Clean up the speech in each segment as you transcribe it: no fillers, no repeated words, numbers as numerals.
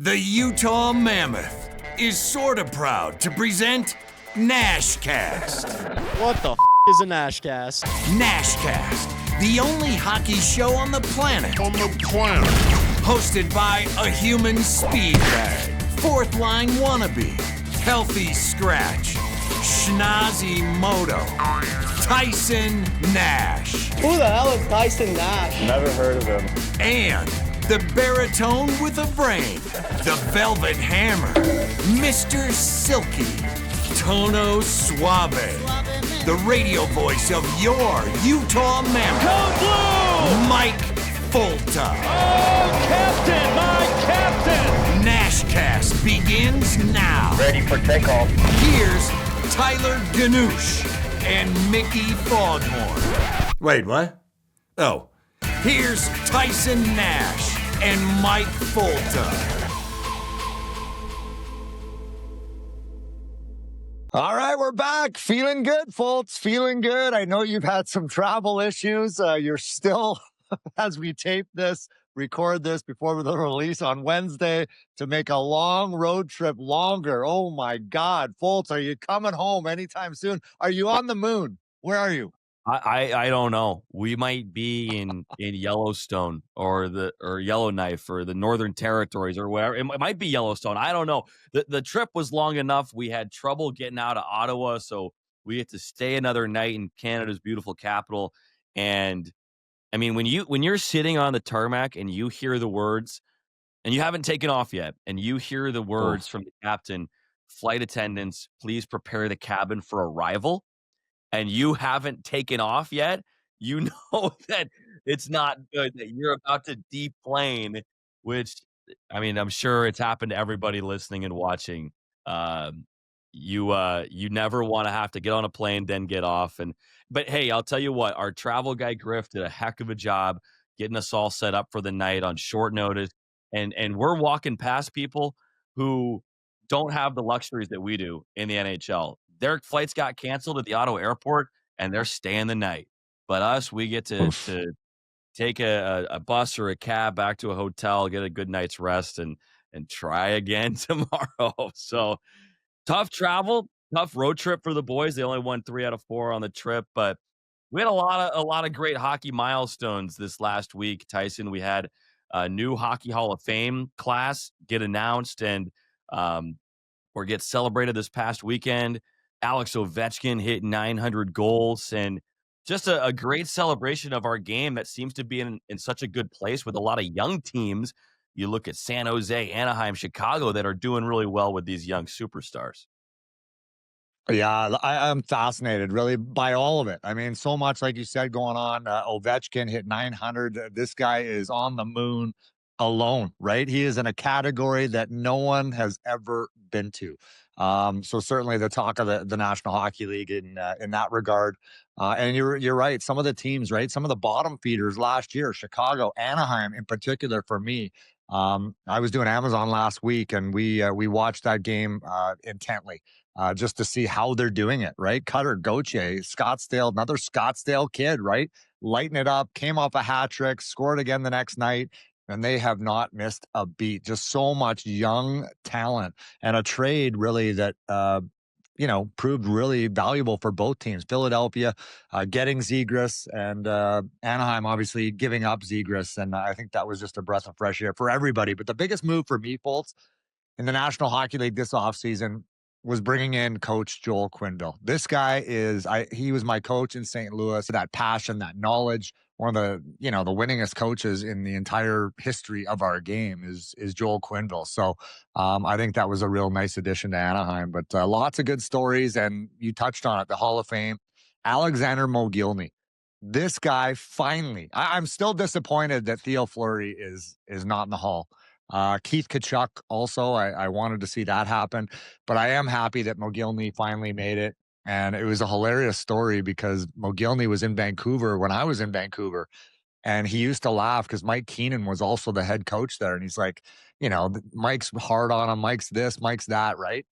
The Utah Mammoth is sorta proud to present Nashcast. What the is a Nashcast? Nashcast, the only hockey show on the planet. Hosted by a human speed bag, fourth line wannabe, healthy scratch, schnozzy moto, Tyson Nash. Who the hell is Tyson Nash? Never heard of him. And the baritone with a brain, the velvet hammer, Mr. Silky, Tono Suave, the radio voice of your Utah Mammoth, Code Blue! Mike Folta. Oh, Captain, my Captain! Nashcast begins now. Ready for takeoff. Here's Tyler Ganoush and Mickey Foghorn. Wait, what? Oh, here's Tyson Nash and Mike Folta. All right, we're back. Feeling good, folks. Feeling good. I know you've had some travel issues. You're still, as we tape this, record this before the release on Wednesday, to make a long road trip longer. Oh my God, Folts, are you coming home anytime soon? Are you on the moon? Where are you? I don't know. We might be in Yellowstone or Yellowknife or the Northern Territories or wherever. It might be Yellowstone. I don't know. The trip was long enough. We had trouble getting out of Ottawa, so we had to stay another night in Canada's beautiful capital. And I mean, when you're sitting on the tarmac and you hear the words, and you haven't taken off yet, and you hear the words from the captain, flight attendants, please prepare the cabin for arrival, and you haven't taken off yet, you know that it's not good, that you're about to deplane, which, I mean, I'm sure it's happened to everybody listening and watching. You never want to have to get on a plane, then get off. But hey, I'll tell you what, our travel guy Griff did a heck of a job getting us all set up for the night on short notice. And we're walking past people who don't have the luxuries that we do in the NHL. Their flights got canceled at the Ottawa airport, and they're staying the night. But us, we get to take a bus or a cab back to a hotel, get a good night's rest, and try again tomorrow. So tough travel, tough road trip for the boys. They only won 3 out of 4 on the trip, but we had a lot of great hockey milestones this last week. Tyson, we had a new Hockey Hall of Fame class get announced and or get celebrated this past weekend. Alex Ovechkin hit 900 goals, and just a great celebration of our game that seems to be in such a good place with a lot of young teams. You look at San Jose, Anaheim, Chicago that are doing really well with these young superstars. Yeah, I'm fascinated really by all of it. I mean, so much, like you said, going on. Ovechkin hit 900. This guy is on the moon alone, right? He is in a category that no one has ever been to. So certainly the talk of the National Hockey League in that regard. And you're right. Some of the teams, right? Some of the bottom feeders last year, Chicago, Anaheim in particular for me. I was doing Amazon last week and we watched that game intently just to see how they're doing it, right? Cutter Gauthier, Scottsdale, another Scottsdale kid, right? Lighting it up, came off a hat trick, scored again the next night. And they have not missed a beat. Just so much young talent and a trade really that, proved really valuable for both teams. Philadelphia getting Zegras and Anaheim obviously giving up Zegras. And I think that was just a breath of fresh air for everybody. But the biggest move for me, folks, in the National Hockey League this offseason was bringing in Coach Joel Quenneville. This guy he was my coach in St. Louis. That passion, that knowledge. One of the winningest coaches in the entire history of our game is Joel Quenneville. So I think that was a real nice addition to Anaheim. But lots of good stories, and you touched on it, the Hall of Fame. Alexander Mogilny. This guy finally, I'm still disappointed that Theo Fleury is not in the Hall. Keith Tkachuk also, I wanted to see that happen. But I am happy that Mogilny finally made it. And it was a hilarious story because Mogilny was in Vancouver when I was in Vancouver. And he used to laugh because Mike Keenan was also the head coach there. And he's like, Mike's hard on him. Mike's this, Mike's that, right?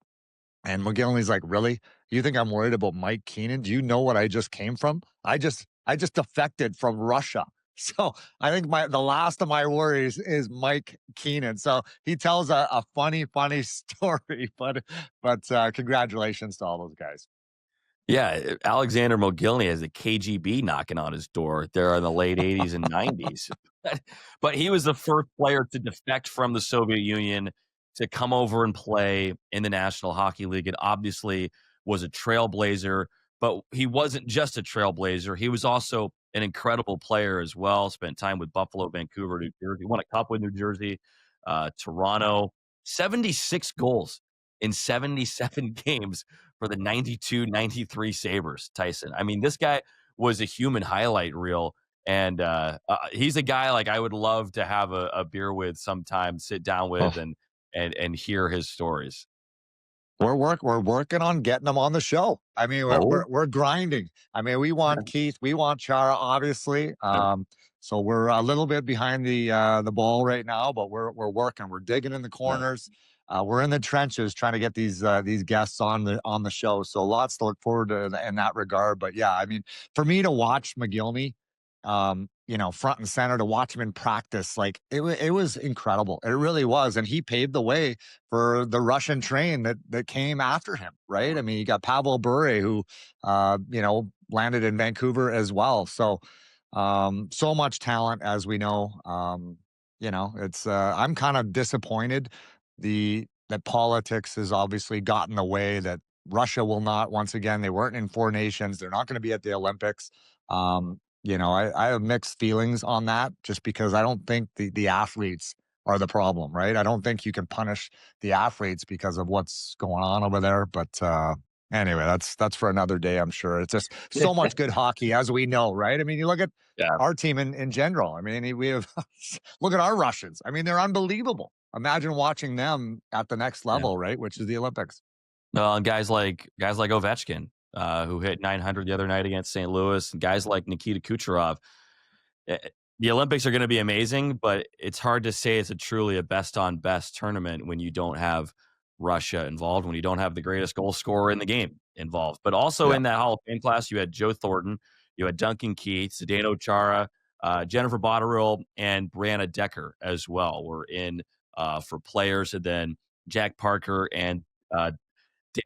And Mogilny's like, really? You think I'm worried about Mike Keenan? Do you know what I just came from? I just defected from Russia. So I think the last of my worries is Mike Keenan. So he tells a funny story, but congratulations to all those guys. Yeah, Alexander Mogilny has the KGB knocking on his door there in the late 80s and 90s. But he was the first player to defect from the Soviet Union to come over and play in the National Hockey League, and obviously was a trailblazer. But he wasn't just a trailblazer. He was also an incredible player as well. Spent time with Buffalo, Vancouver, New Jersey. Won a cup with New Jersey, Toronto. 76 goals in 77 games for the 92-93 Sabres, Tyson. I mean, this guy was a human highlight reel, and he's a guy like I would love to have a beer with sometime, sit down with, and hear his stories. We're working on getting them on the show. I mean, we're grinding. I mean, we want Keith, we want Chara, obviously. So we're a little bit behind the ball right now, but we're working. We're digging in the corners. We're in the trenches trying to get these guests on the show. So lots to look forward to in that regard. But yeah, I mean, for me to watch Mogilny, front and center, to watch him in practice, like it was incredible. It really was. And he paved the way for the Russian train that came after him, right? I mean, you got Pavel Bure, who, landed in Vancouver as well. So, so much talent, as we know. It's, I'm kind of disappointed that politics has obviously gotten the way, that Russia will not, once again, they weren't in 4 nations. They're not going to be at the Olympics. I have mixed feelings on that, just because I don't think the athletes are the problem, right? I don't think you can punish the athletes because of what's going on over there. But anyway, that's for another day, I'm sure. It's just so much good hockey, as we know, right? I mean, you look at our team in general. I mean, we have look at our Russians. I mean, they're unbelievable. Imagine watching them at the next level, right? Which is the Olympics. And guys like Ovechkin, who hit 900 the other night against St. Louis, and guys like Nikita Kucherov. The Olympics are going to be amazing, but it's hard to say it's truly a best-on-best tournament when you don't have Russia involved, when you don't have the greatest goal scorer in the game involved. But also in that Hall of Fame class, you had Joe Thornton, you had Duncan Keith, Zdeno Chara, Jennifer Botterill, and Brianna Decker as well were in for players, and then Jack Parker and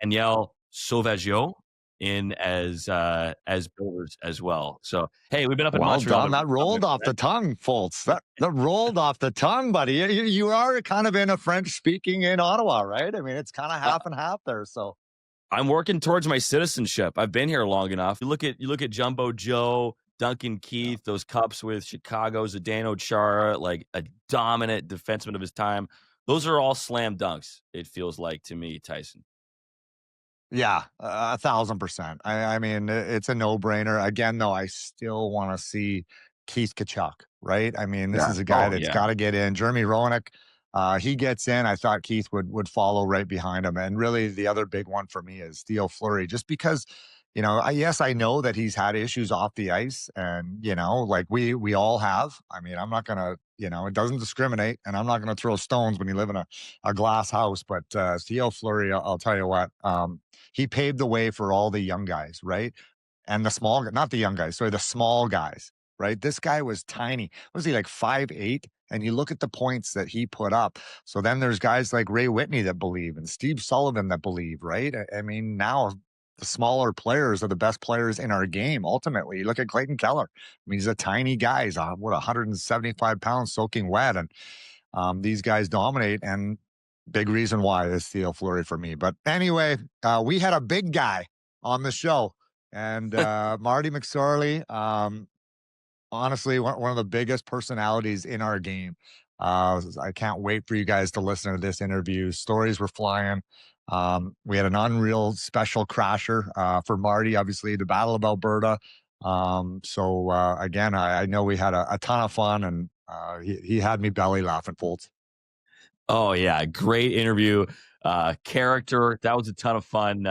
Danielle Sauvageau in as builders as well. So hey, we've been up in Montreal. Done. That rolled off the tongue, Folts. That rolled off the tongue, buddy. You are kind of in a French speaking in Ottawa, right? I mean, it's kind of half and half there. So I'm working towards my citizenship. I've been here long enough. You look at Jumbo Joe, Duncan Keith, those cups with Chicago, Zdeno Chara, like a dominant defenseman of his time. Those are all slam dunks, it feels like to me, Tyson. Yeah, 1,000%. I mean, it's a no-brainer. Again, though, I still want to see Keith Tkachuk, right? I mean, this is a guy that's got to get in. Jeremy Roenick, he gets in. I thought Keith would follow right behind him. And really, the other big one for me is Theo Fleury, just because, yes, I know that he's had issues off the ice, and, like we all have. I mean, I'm not going to, it doesn't discriminate, and I'm not going to throw stones when you live in a glass house. But Theo Fleury, I'll tell you what, he paved the way for all the young guys, right? And not the young guys, sorry, the small guys, right? This guy was tiny. Was he like 5'8"? And you look at the points that he put up. So then there's guys like Ray Whitney that believe, and Steve Sullivan that believe, right? I mean, now the smaller players are the best players in our game. Ultimately, you look at Clayton Keller. I mean, he's a tiny guy. He's 175 pounds soaking wet. And these guys dominate. And big reason why is Theo Fleury for me. But anyway, we had a big guy on the show, and Marty McSorley, honestly, one of the biggest personalities in our game. I can't wait for you guys to listen to this interview. Stories were flying. We had an unreal special crasher for Marty, obviously, the Battle of Alberta. Again, I know we had a ton of fun, and he had me belly laughing, Folts. Oh yeah, great interview. Character, that was a ton of fun.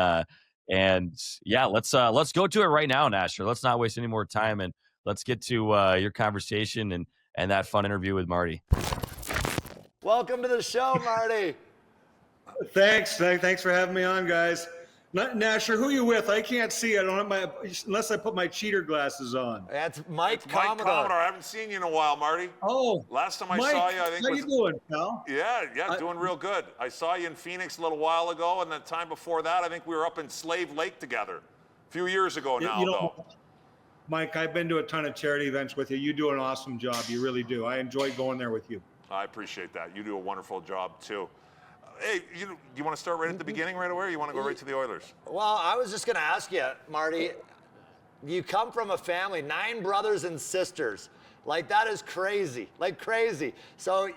And yeah, let's go to it right now, Nasher. Let's not waste any more time, and let's get to your conversation and that fun interview with Marty. Welcome to the show, Marty. Thanks for having me on, guys. Nasher, who you with? I can't see. I don't have unless I put my cheater glasses on. That's Mike Mike Commodore. I haven't seen you in a while, Marty. Oh, Last time I Mike, saw you, I think how was. you doing, pal? Yeah, doing real good. I saw you in Phoenix a little while ago, and the time before that, I think we were up in Slave Lake together. A few years ago now, though. Mike, I've been to a ton of charity events with you. You do an awesome job. You really do. I enjoy going there with you. I appreciate that. You do a wonderful job, too. Hey, you want to start right at the beginning right away, or you want to go right to the Oilers? Well, I was just going to ask you, Marty, you come from a family, 9 brothers and sisters. Like, that is crazy, like crazy. So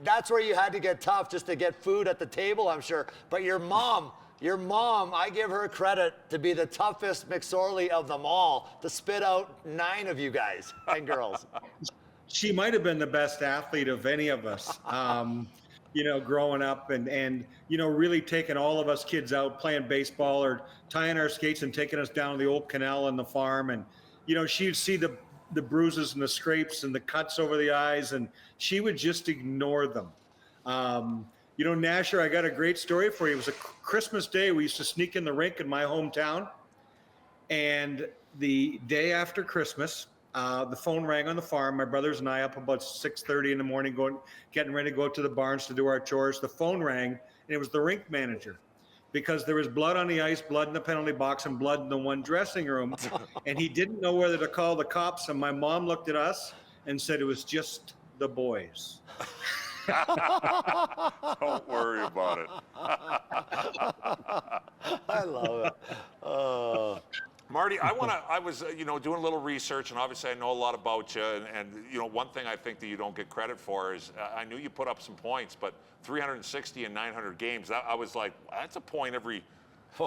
that's where you had to get tough just to get food at the table, I'm sure. But your mom, I give her credit to be the toughest McSorley of them all, to spit out 9 of you guys and girls. She might have been the best athlete of any of us, growing up and really taking all of us kids out playing baseball or tying our skates and taking us down to the old canal and the farm. And, she'd see the bruises and the scrapes and the cuts over the eyes, and she would just ignore them. Nasher, I got a great story for you. It was a Christmas Day. We used to sneak in the rink in my hometown. And the day after Christmas, the phone rang on the farm. My brothers and I up about 6:30 in the morning, getting ready to go to the barns to do our chores. The phone rang, and it was the rink manager, because there was blood on the ice, blood in the penalty box, and blood in the one dressing room. And he didn't know whether to call the cops. And my mom looked at us and said it was just the boys. Don't worry about it. I love it. Marty, I was, doing a little research, and obviously I know a lot about you. And one thing I think that you don't get credit for is I knew you put up some points, but 360 in 900 games, I was like, that's a point every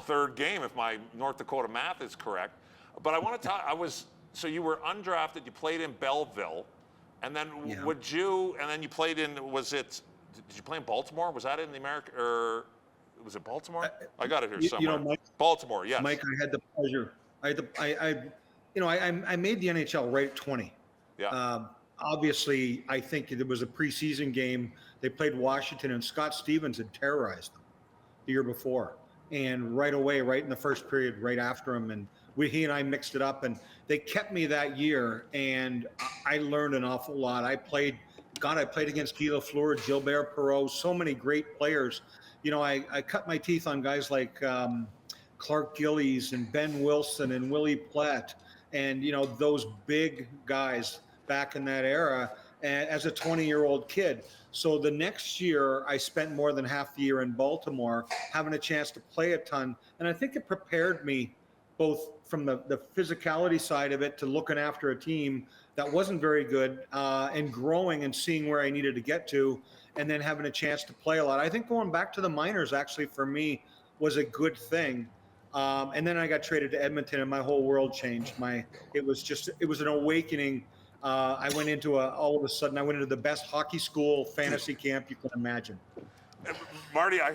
third game if my North Dakota math is correct. But I want to talk, so you were undrafted, you played in Belleville, and then you played in, did you play in Baltimore? Was that in the America, or was it Baltimore? I got it here somewhere. Mike, Baltimore, yes. Mike, I had the pleasure. I made the NHL right at 20. Yeah. Obviously, I think it was a preseason game. They played Washington, and Scott Stevens had terrorized them the year before. And right away, right in the first period, right after him, and he and I mixed it up, and they kept me that year, and I learned an awful lot. I played against Theo Fleury, Gilbert Perreault, so many great players. I cut my teeth on guys like Clark Gillies and Ben Wilson and Willie Platt, and those big guys back in that era as a 20-year-old kid. So the next year I spent more than half the year in Baltimore having a chance to play a ton, and I think it prepared me both from the physicality side of it to looking after a team that wasn't very good, and growing and seeing where I needed to get to, and then having a chance to play a lot. I think going back to the minors actually for me was a good thing. And then I got traded to Edmonton, and my whole world changed. It was an awakening. I went into all of a sudden I went into the best hockey school fantasy camp you can imagine. Marty, I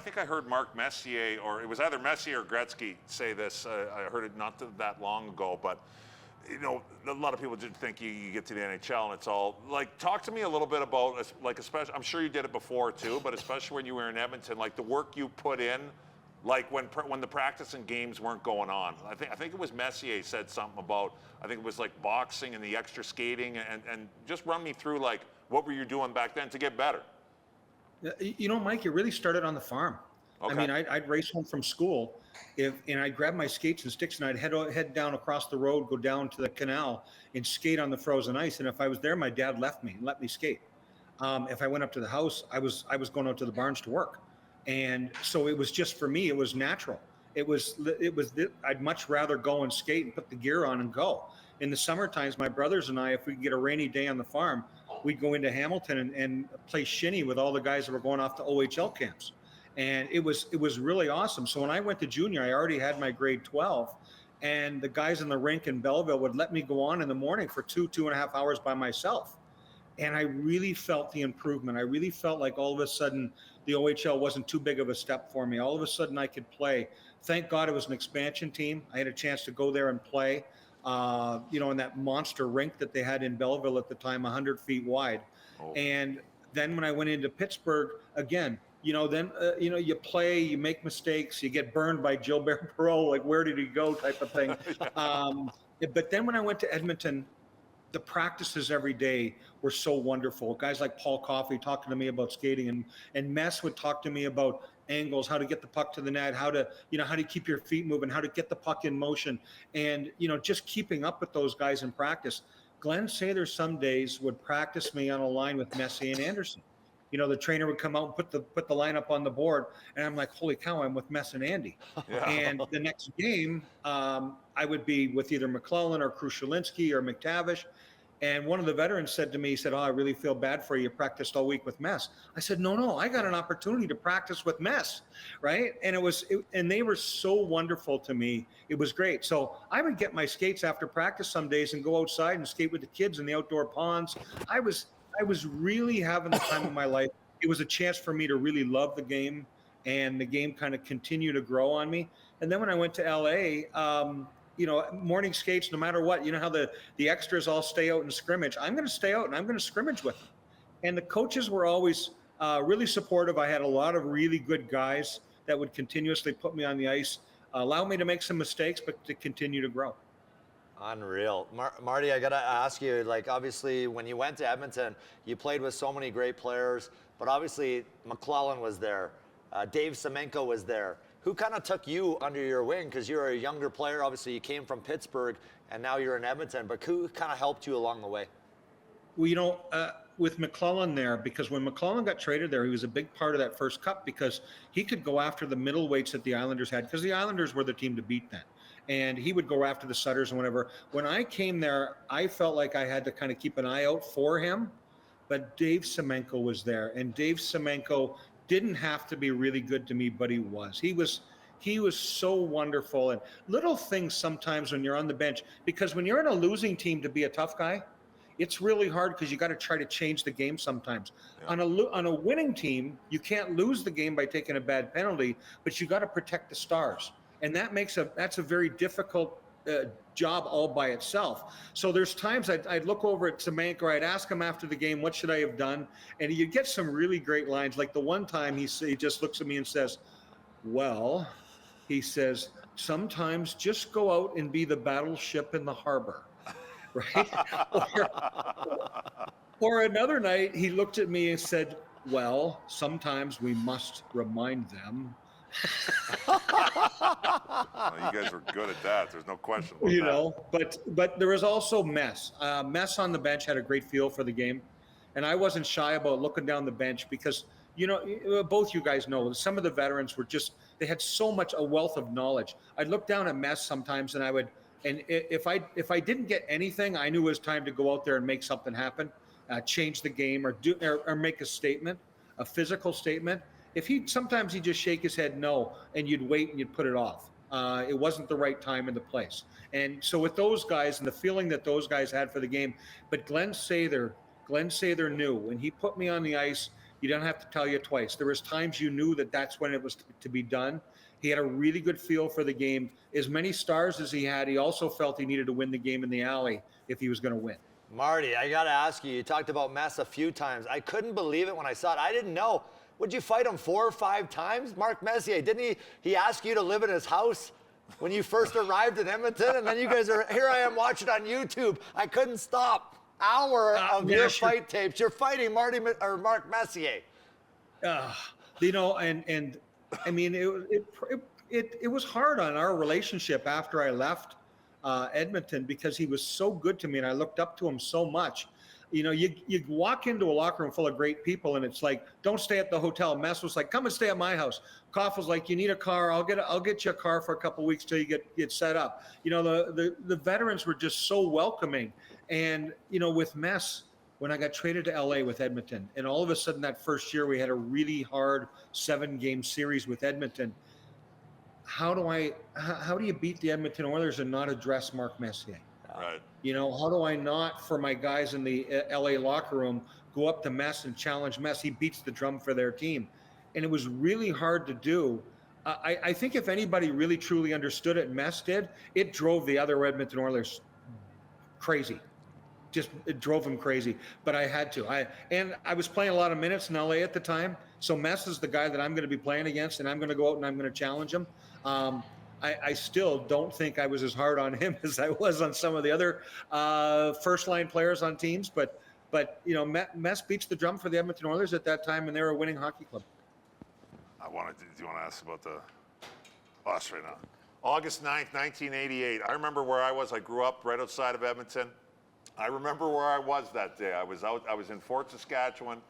think I heard Mark Messier, or it was either Messier or Gretzky say this. I heard it not that long ago, but a lot of people just think you get to the NHL and it's all like. Talk to me a little bit about, like, especially, I'm sure you did it before too, but especially when you were in Edmonton, like the work you put in, like when the practice and games weren't going on. I think it was Messier said something about, I think it was like boxing and the extra skating, and just run me through, like, what were you doing back then to get better? Mike, it really started on the farm. Okay. I mean, I'd race home from school, and I'd grab my skates and sticks, and I'd head down across the road, go down to the canal, and skate on the frozen ice. And if I was there, my dad let me skate. If I went up to the house, I was going out to the barns to work, and so it was just, for me, it was natural. I'd much rather go and skate and put the gear on and go. In the summer times, my brothers and I, if we could get a rainy day on the farm, we'd go into Hamilton and play shinny with all the guys that were going off to OHL camps. And it was really awesome. So when I went to junior, I already had my grade 12, and the guys in the rink in Belleville would let me go on in the morning for 2.5 hours by myself. And I really felt the improvement. I really felt like all of a sudden the OHL wasn't too big of a step for me. All of a sudden I could play. Thank God it was an expansion team. I had a chance to go there and play, in that monster rink that they had in Belleville at the time, 100 feet wide. Oh. And then when I went into Pittsburgh, again, then you play, you make mistakes, you get burned by Gilbert Perreault, like where did he go type of thing. But then when I went to Edmonton, the practices every day were so wonderful. Guys like Paul Coffey talking to me about skating, and Mess would talk to me about angles, how to get the puck to the net, how to keep your feet moving, how to get the puck in motion, and just keeping up with those guys in practice. Glenn Sather some days would practice me on a line with Messier and Anderson. The trainer would come out and put the lineup on the board, and I'm like, holy cow, I'm with Mess and Andy. Yeah. And the next game, I would be with either McClellan or Krushelinski or McTavish. And one of the veterans said to me, he said, I really feel bad for you. You practiced all week with Mess. I said, no, I got an opportunity to practice with Mess, right? And and they were so wonderful to me. It was great. So I would get my skates after practice some days and go outside and skate with the kids in the outdoor ponds. I was really having the time of my life. It was a chance for me to really love the game, and the game kind of continued to grow on me. And then when I went to L.A., morning skates, no matter what, how the extras all stay out and scrimmage. I'm going to stay out and I'm going to scrimmage with them. And the coaches were always really supportive. I had a lot of really good guys that would continuously put me on the ice, allow me to make some mistakes, but to continue to grow. Unreal. Marty, I got to ask you, obviously, when you went to Edmonton, you played with so many great players, but obviously McClellan was there. Dave Semenko was there. Who kind of took you under your wing? Because you're a younger player. Obviously, you came from Pittsburgh, and now you're in Edmonton. But who kind of helped you along the way? Well, with McClellan there, because when McClellan got traded there, he was a big part of that first cup because he could go after the middleweights that the Islanders had, because the Islanders were the team to beat then. And he would go after the Sutters and whatever. When I came there, I felt like I had to kind of keep an eye out for him. But Dave Semenko was there, and Dave Semenko didn't have to be really good to me, but he was. He was so wonderful. And little things sometimes when you're on the bench, because when you're in a losing team, to be a tough guy, it's really hard because you got to try to change the game sometimes. Yeah. On a winning team, you can't lose the game by taking a bad penalty, but you got to protect the stars. And that's a very difficult job all by itself. So there's times I'd look over at Semenko, I'd ask him after the game, what should I have done? And you'd get some really great lines. Like the one time he just looks at me and says, well, he says, sometimes just go out and be the battleship in the harbor, right? Or another night he looked at me and said, well, sometimes we must remind them. Well, you guys were good at that. There's no question about that. But there was also Mess. Mess on the bench had a great feel for the game, and I wasn't shy about looking down the bench because both you guys know some of the veterans were they had so much a wealth of knowledge. I'd look down at Mess sometimes, and if I didn't get anything, I knew it was time to go out there and make something happen, change the game, or make a statement, a physical statement. Sometimes he'd just shake his head no, and you'd wait and you'd put it off. It wasn't the right time and the place. And so with those guys and the feeling that those guys had for the game, but Glenn Sather knew when he put me on the ice, you don't have to tell you twice. There was times you knew that's when it was to be done. He had a really good feel for the game. As many stars as he had, he also felt he needed to win the game in the alley if he was going to win. Marty, I got to ask you, you talked about Mess a few times. I couldn't believe it when I saw it. I didn't know. Would you fight him 4 or 5 times? Mark Messier, didn't he ask you to live in his house when you first arrived in Edmonton? And then you guys here I am watching on YouTube. I couldn't stop. Hour of your fight tapes. You're fighting Mark Messier. And I mean, it was hard on our relationship after I left Edmonton because he was so good to me and I looked up to him so much. You walk into a locker room full of great people and it's like, don't stay at the hotel. Mess was like, come and stay at my house. Koff was like, you need a car. I'll get you a car for a couple of weeks till you get set up. The veterans were just so welcoming. And, with Mess, when I got traded to L.A. with Edmonton, and all of a sudden that first year we had a really hard 7-game series with Edmonton. How do you beat the Edmonton Oilers and not address Mark Messier? Right. How do I not, for my guys in the LA locker room, go up to Mess and challenge Mess? He beats the drum for their team. And it was really hard to do. I think if anybody really truly understood it, Mess did, it drove the other Edmonton Oilers crazy it drove him crazy. But I had to. I was playing a lot of minutes in LA at the time. So Mess is the guy that I'm going to be playing against, and I'm going to go out and I'm going to challenge him. I still don't think I was as hard on him as I was on some of the other first line players on teams. But you know, Mess beats the drum for the Edmonton Oilers at that time, and they were a winning hockey club. Do you want to ask about the loss right now? August 9th, 1988. I remember where I was. I grew up right outside of Edmonton. I remember where I was that day. I was in Fort Saskatchewan.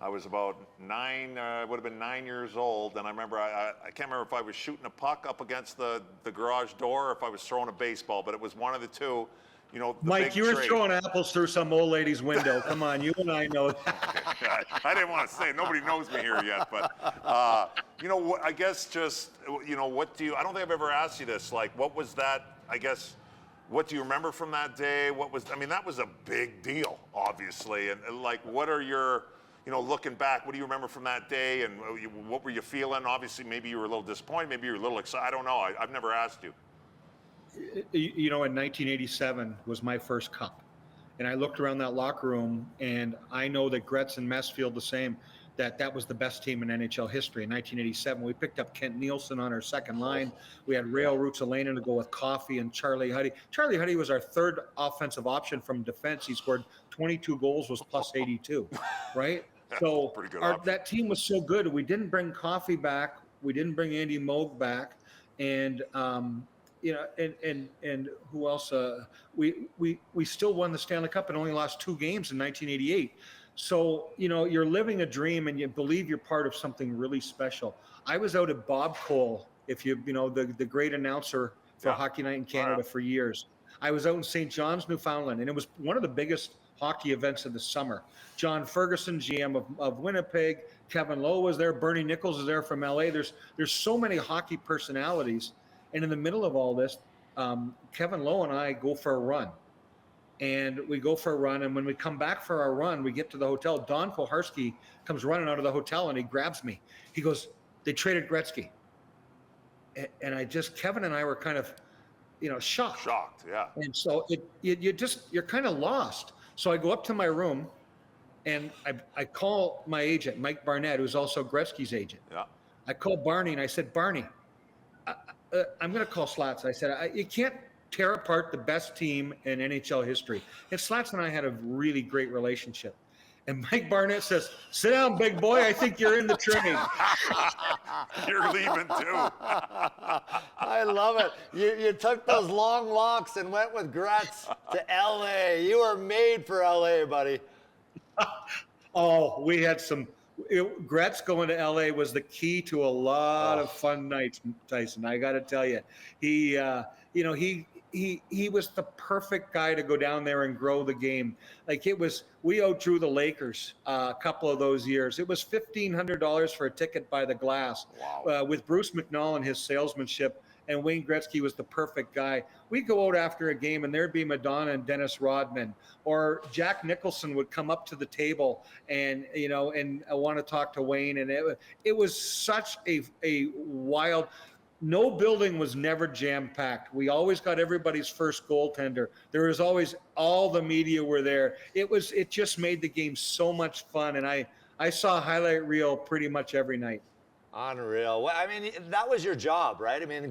I was about would have been 9 years old. And I remember, I can't remember if I was shooting a puck up against the garage door or if I was throwing a baseball, but it was one of the two. You know, Mike, you were throwing apples through some old lady's window. Come on, you and I know. I didn't want to say it. Nobody knows me here yet, but you know, I guess just, you know, I don't think I've ever asked you this. Like, what was that? I guess, what do you remember from that day? That was a big deal, obviously. And like, what are your, you know, looking back, what do you remember from that day? And what were you feeling? Obviously, maybe you were a little disappointed. Maybe you were a little excited. I don't know. I've never asked you. You know, in 1987 was my first cup. And I looked around that locker room, and I know that Gretz and Mess feel the same, that was the best team in NHL history. In 1987, we picked up Kent Nielsen on our second line. We had Rail Ruotsalinen to go with Coffey and Charlie Huddy. Charlie Huddy was our third offensive option from defense. He scored 22 goals, was plus 82, right? So that team was so good. We didn't bring Coffey back. We didn't bring Andy Moog back. And, you know, and who else? We still won the Stanley Cup and only lost 2 games in 1988. So, you know, you're living a dream and you believe you're part of something really special. I was out at Bob Cole, if you know, the great announcer for Hockey Night in Canada for years. I was out in St. John's, Newfoundland, and it was one of the biggest hockey events of the summer. John Ferguson, GM of Winnipeg, Kevin Lowe was there, Bernie Nichols was there from LA. There's so many hockey personalities. And in the middle of all this, Kevin Lowe and I go for a run. And we go for a run, and when we come back for our run, we get to the hotel. Don Koharski comes running out of the hotel, and he grabs me. He goes, "They traded Gretzky." And Kevin and I were kind of, you know, shocked. Shocked, yeah. And so you're kind of lost. So I go up to my room, and I call my agent, Mike Barnett, who's also Gretzky's agent. Yeah. I call Barney, and I said, "Barney, I'm going to call Slats." I said, "You can't tear apart the best team in NHL history." And Slats and I had a really great relationship. And Mike Barnett says, "Sit down, big boy. I think you're in the train." You're leaving too. I love it. You took those long walks and went with Gretz to L.A. You were made for L.A., buddy. Oh, we had some. Gretz going to LA was the key to a lot of fun nights, Tyson. I got to tell you, he was the perfect guy to go down there and grow the game. Like we outdrew the Lakers a couple of those years. It was $1,500 for a ticket by the glass. Wow. With Bruce McNall and his salesmanship. And Wayne Gretzky was the perfect guy. We'd go out after a game, and there'd be Madonna and Dennis Rodman, or Jack Nicholson would come up to the table and I want to talk to Wayne. And it was such a wild. No building was never jam-packed. We always got everybody's first goaltender. There was always all the media were there. It just made the game so much fun, and I saw a highlight reel pretty much every night. Unreal. Well, I mean, that was your job, right? I mean,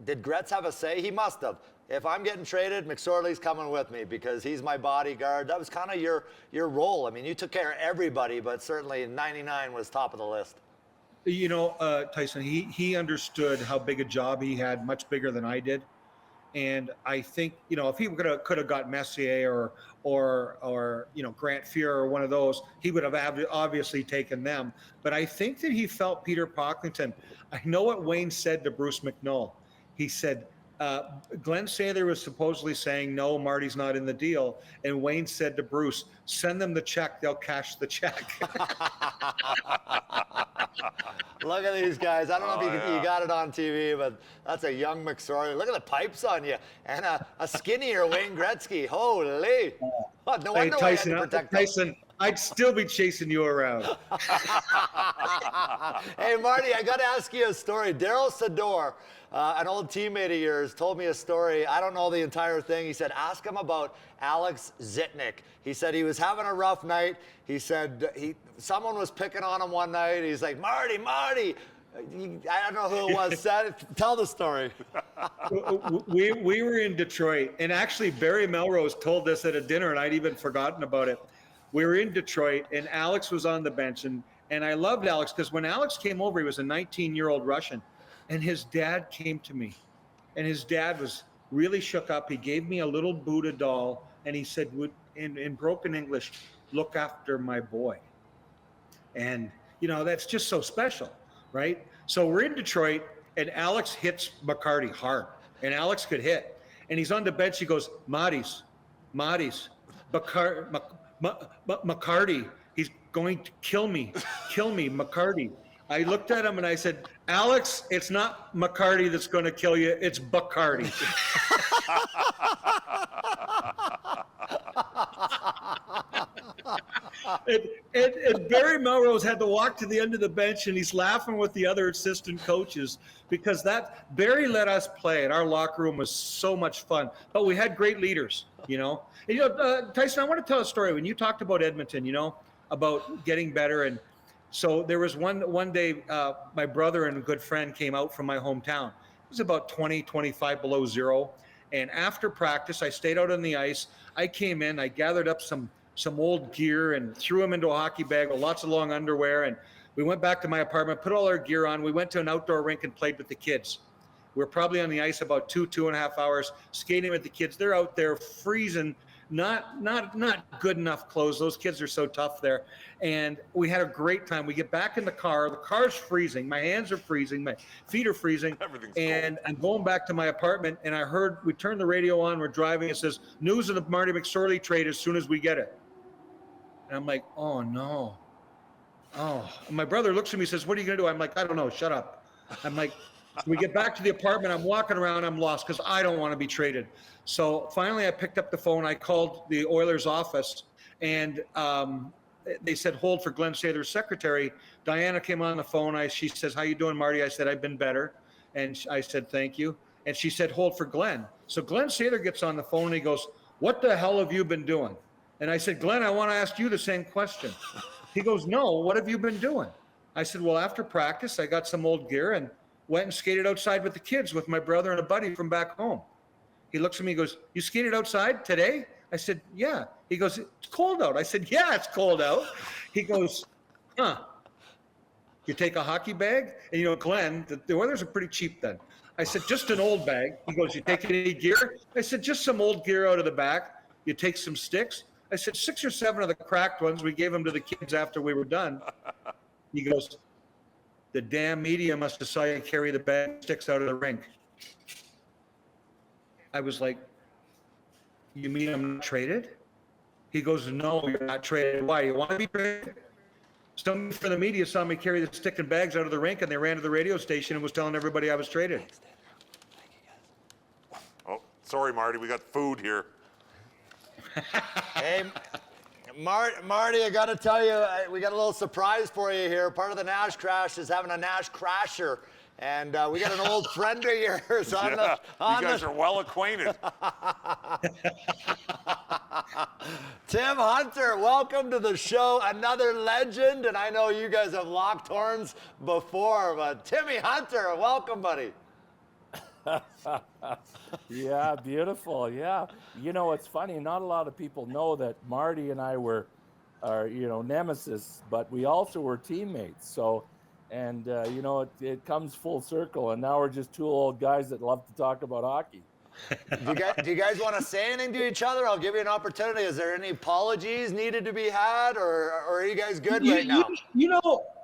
did Gretz have a say? He must have. If I'm getting traded, McSorley's coming with me because he's my bodyguard. That was kind of your role. I mean, you took care of everybody, but certainly 99 was top of the list. You know, Tyson, he understood how big a job he had, much bigger than I did. And I think, you know, if he could have got Messier or you know, Grant Fuhr or one of those, he would have obviously taken them. But I think that he felt Peter Pocklington. I know what Wayne said to Bruce McNall. He said, Glenn Sather was supposedly saying, "No, Marty's not in the deal." And Wayne said to Bruce, "Send them the check. They'll cash the check." Look at these guys. I don't know if you got it on TV, but that's a young McSorley. Look at the pipes on you. And a skinnier Wayne Gretzky. Holy. Oh, no wonder Tyson, why you had to protect him. I'd still be chasing you around. Hey, Marty, I got to ask you a story. Daryl Sador, an old teammate of yours, told me a story. I don't know the entire thing. He said, ask him about Alex Zitnik. He said he was having a rough night. He said someone was picking on him one night. He's like, Marty. I don't know who it was. Tell the story. we were in Detroit, and actually Barry Melrose told us at a dinner, and I'd even forgotten about it. We were in Detroit, and Alex was on the bench, and I loved Alex because when Alex came over, he was a 19-year-old Russian, and his dad came to me, and his dad was really shook up. He gave me a little Buddha doll, and he said, in broken English, look after my boy. And, that's just so special. Right? So we're in Detroit, and Alex hits McCarty hard, and Alex could hit. And he's on the bench. He goes, Marty's, McCarty, he's going to kill me, McCarty. I looked at him and I said, Alex, it's not McCarty that's going to kill you, it's Bacardi. And Barry Melrose had to walk to the end of the bench, and he's laughing with the other assistant coaches because Barry let us play, and our locker room was so much fun. But we had great leaders, And, Tyson, I want to tell a story. When you talked about Edmonton, about getting better, and so there was one day my brother and a good friend came out from my hometown. It was about 20, 25 below zero, and after practice, I stayed out on the ice. I came in, I gathered up some old gear and threw them into a hockey bag with lots of long underwear. And we went back to my apartment, put all our gear on. We went to an outdoor rink and played with the kids. We're probably on the ice about 2.5 hours, skating with the kids. They're out there freezing, not good enough clothes. Those kids are so tough there. And we had a great time. We get back in the car. The car's freezing. My hands are freezing. My feet are freezing. And I'm going back to my apartment, and I heard, we turned the radio on. We're driving. It says, news of the Marty McSorley trade as soon as we get it. And I'm like, oh, no. Oh, and my brother looks at me and says, what are you going to do? I'm like, I don't know. Shut up. I'm like, we get back to the apartment. I'm walking around. I'm lost because I don't want to be traded. So finally, I picked up the phone. I called the Oilers office, and they said, hold for Glenn Sather's secretary. Diana came on the phone. She says, how you doing, Marty? I said, I've been better. And I said, thank you. And she said, hold for Glenn. So Glenn Sather gets on the phone, and he goes, what the hell have you been doing? And I said, Glenn, I want to ask you the same question. He goes, no, what have you been doing? I said, well, after practice, I got some old gear and went and skated outside with the kids with my brother and a buddy from back home. He looks at me and goes, you skated outside today? I said, yeah. He goes, it's cold out. I said, yeah, it's cold out. He goes, huh. You take a hockey bag? And Glenn, the Oilers are pretty cheap then. I said, just an old bag. He goes, you take any gear? I said, just some old gear out of the back. You take some sticks? I said, 6 or 7 of the cracked ones. We gave them to the kids after we were done. He goes, the damn media must have saw you carry the bag of sticks out of the rink. I was like, you mean I'm not traded? He goes, no, you're not traded. Why? You want to be traded? Somebody from the media saw me carry the stick and bags out of the rink, and they ran to the radio station and was telling everybody I was traded. Oh, sorry, Marty. We got food here. Hey, Marty, I got to tell you, we got a little surprise for you here. Part of the Nash Crash is having a Nash Crasher, and we got an old friend of yours on you guys are well acquainted. Tim Hunter, welcome to the show. Another legend, and I know you guys have locked horns before, but Timmy Hunter, welcome, buddy. Yeah, beautiful. Yeah. It's funny. Not a lot of people know that Marty and I were nemesis, but we also were teammates. So, and, it comes full circle. And now we're just two old guys that love to talk about hockey. Do you guys want to say anything to each other? I'll give you an opportunity. Is there any apologies needed to be had, or are you guys good right now?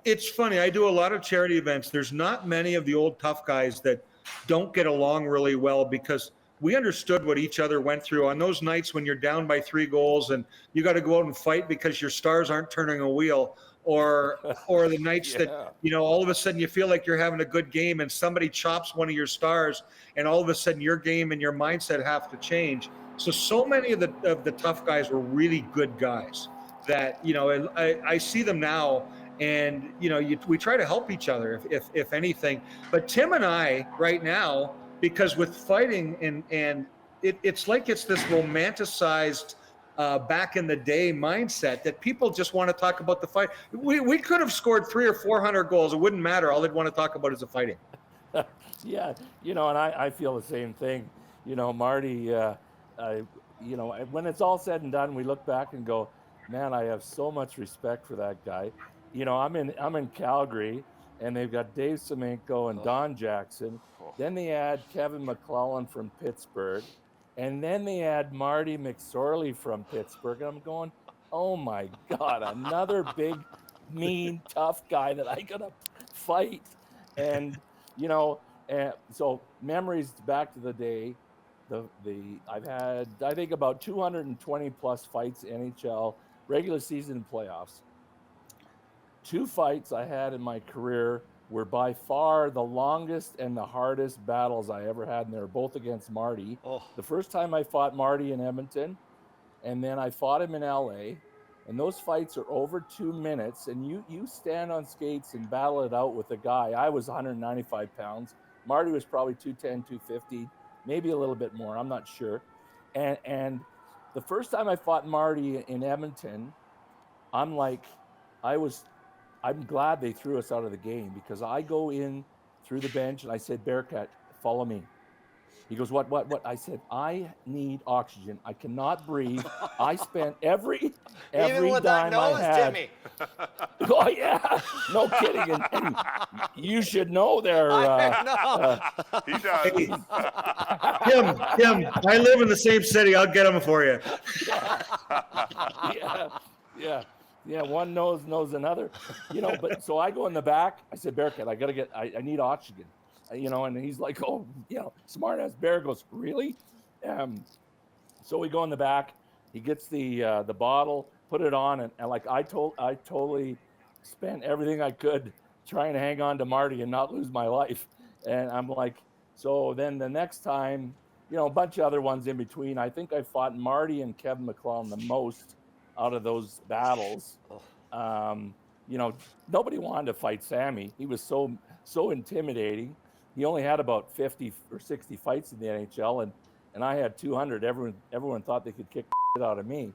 It's funny. I do a lot of charity events. There's not many of the old tough guys that don't get along really well because we understood what each other went through on those nights when you're down by 3 goals and you got to go out and fight because your stars aren't turning a wheel, or the nights that all of a sudden you feel like you're having a good game and somebody chops one of your stars and all of a sudden your game and your mindset have to change. So many of the tough guys were really good guys, that, you know, and I see them now, and, you know, we try to help each other if anything. But Tim and I right now, because with fighting and it's like it's this romanticized back in the day mindset that people just want to talk about the fight. We could have scored 300 or 400 goals. It wouldn't matter. All they'd want to talk about is the fighting. Yeah, you know, and I feel the same thing. You know, Marty, you know, when it's all said and done, we look back and go, man, I have so much respect for that guy. You know, I'm in Calgary, and they've got Dave Semenko and Don Jackson. Then they add Kevin McClellan from Pittsburgh. And then they add Marty McSorley from Pittsburgh. And I'm going, oh my God, another big, mean, tough guy that I got to fight. And, you know, so memories back to the day, I've had, I think, about 220 plus fights NHL, regular season and playoffs. 2 fights I had in my career were by far the longest and the hardest battles I ever had, and they were both against Marty. The first time I fought Marty in Edmonton, and then I fought him in L.A., and those fights are over 2 minutes, and you stand on skates and battle it out with a guy. I was 195 pounds. Marty was probably 210, 250, maybe a little bit more. I'm not sure. And the first time I fought Marty in Edmonton, I'm glad they threw us out of the game, because I go in through the bench and I said, Bearcat, follow me. He goes, what? I said, I need oxygen. I cannot breathe. I spent every Even with dime that nose, I had. Timmy. Oh yeah, no kidding. And you should know there. He does. Tim, I live in the same city. I'll get them for you. Yeah, one knows another, you know. But so I go in the back. I said, Bearcat, I need oxygen, you know. And he's like, oh, you know, smart ass Bear goes, really? So we go in the back. He gets the bottle, put it on, and like I totally spent everything I could trying to hang on to Marty and not lose my life. And I'm like, so then the next time, you know, a bunch of other ones in between. I think I fought Marty and Kevin McClellan the most out of those battles. You know, nobody wanted to fight Sammy. He was so intimidating. He only had about 50 or 60 fights in the NHL, and I had 200. Everyone thought they could kick shit out of me.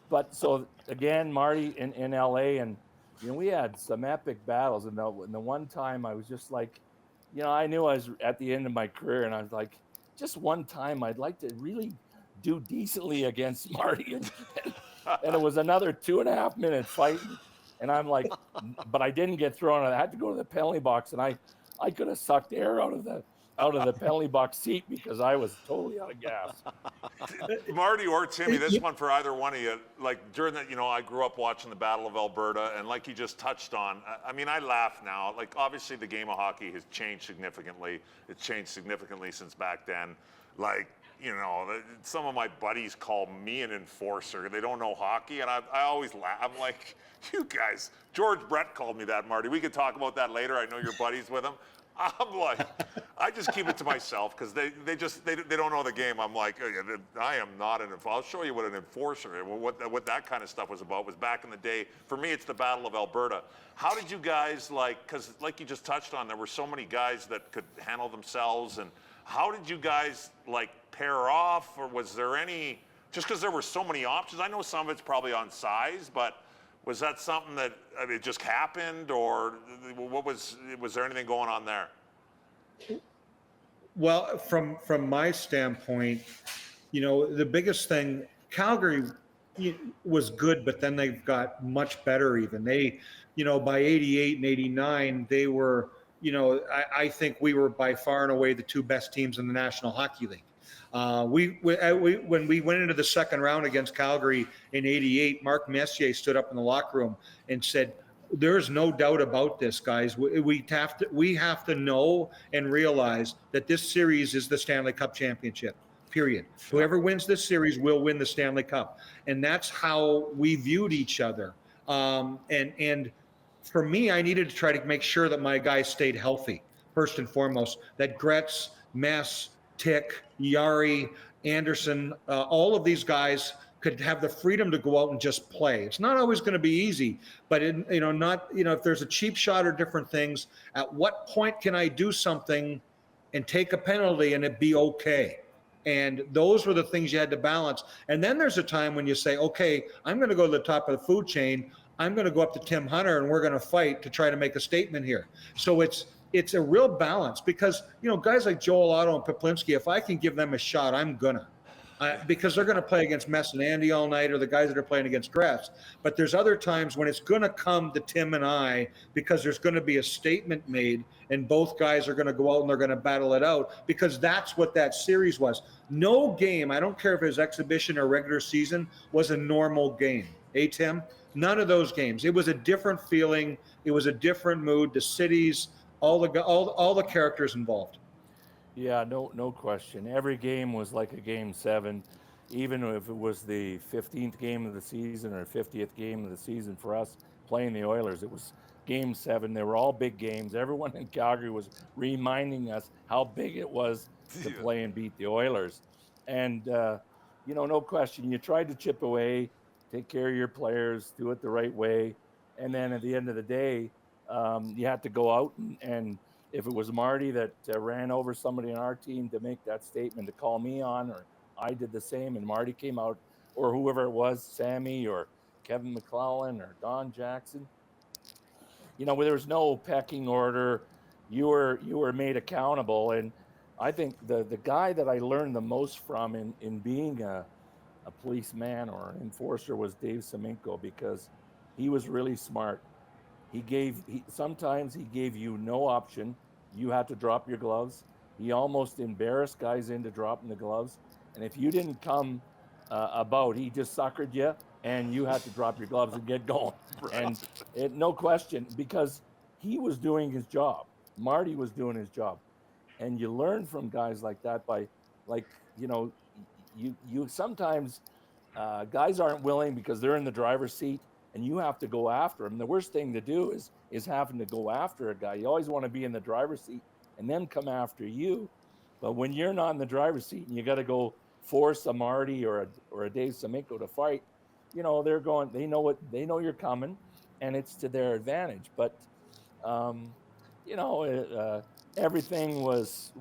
But so again, Marty in L.A., and you know, we had some epic battles. And the one time I was just like, you know, I knew I was at the end of my career, and I was like, just one time I'd like to really do decently against Marty, and it was another 2.5 minute fight, and I'm like, but I didn't get thrown. I had to go to the penalty box, and I could have sucked air out of the penalty box seat because I was totally out of gas. Marty or Timmy, this one for either one of you. Like during that, you know, I grew up watching the Battle of Alberta, and like you just touched on, I mean, I laugh now. Like obviously the game of hockey has changed significantly. It's changed significantly since back then. Like, you know, some of my buddies call me an enforcer. They don't know hockey, and I always laugh. I'm like, you guys, George Brett called me that, Marty. We could talk about that later. I know you're buddies with him. I'm like, I just keep it to myself because they don't know the game. I'm like, I am not an enforcer. I'll show you what an enforcer, what that kind of stuff was about. Was back in the day. For me, it's the Battle of Alberta. How did you guys because like you just touched on, there were so many guys that could handle themselves, and how did you guys pair off, or was there any, just because there were so many options? I know some of it's probably on size, but was that something that it just happened, or was there anything going on there? Well, from my standpoint, you know, the biggest thing, Calgary was good, but then they got much better even. They, you know, by 88 and 89, they were, you know, I think we were by far and away the 2 best teams in the National Hockey League. When we went into the second round against Calgary in 88, Mark Messier stood up in the locker room and said, there's no doubt about this, guys. We have to know and realize that this series is the Stanley Cup championship, period. Whoever wins this series will win the Stanley Cup. And that's how we viewed each other. And for me, I needed to try to make sure that my guys stayed healthy, first and foremost, that Gretz, Mess, Tick, Yari, Anderson, all of these guys could have the freedom to go out and just play. It's not always going to be easy, but if there's a cheap shot or different things, at what point can I do something and take a penalty and it be okay? And those were the things you had to balance. And then there's a time when you say, okay, I'm going to go to the top of the food chain. I'm going to go up to Tim Hunter and we're going to fight to try to make a statement here. So it's a real balance because, guys like Joel Otto and Poplinski, if I can give them a shot, I'm gonna. Because they're going to play against Mess and Andy all night, or the guys that are playing against Gretz. But there's other times when it's going to come to Tim and I because there's going to be a statement made, and both guys are going to go out and they're going to battle it out, because that's what that series was. No game, I don't care if it was exhibition or regular season, was a normal game. Tim? None of those games. It was a different feeling. It was a different mood. The cities, all the characters involved. Yeah, no question. Every game was like a game 7, even if it was the 15th game of the season or 50th game of the season for us playing the Oilers. It was game 7. They were all big games. Everyone in Calgary was reminding us how big it was to play and beat the Oilers. And, no question, you tried to chip away, take care of your players, do it the right way. And then at the end of the day, you had to go out and if it was Marty that ran over somebody on our team to make that statement, to call me on, or I did the same and Marty came out, or whoever it was, Sammy or Kevin McClellan or Don Jackson, where there was no pecking order. You were made accountable. And I think the guy that I learned the most from in being a policeman or an enforcer was Dave Semenko, because he was really smart. Sometimes he gave you no option. You had to drop your gloves. He almost embarrassed guys into dropping the gloves. And if you didn't come he just suckered you and you had to drop your gloves and get going. And no question, because he was doing his job. Marty was doing his job. And you learn from guys like that by, you sometimes guys aren't willing because they're in the driver's seat, and you have to go after him. The worst thing to do is having to go after a guy. You always want to be in the driver's seat and them come after you. But when you're not in the driver's seat and you got to go force a Marty or a Dave Semenko to fight, they're going. They know you're coming, and it's to their advantage. But everything was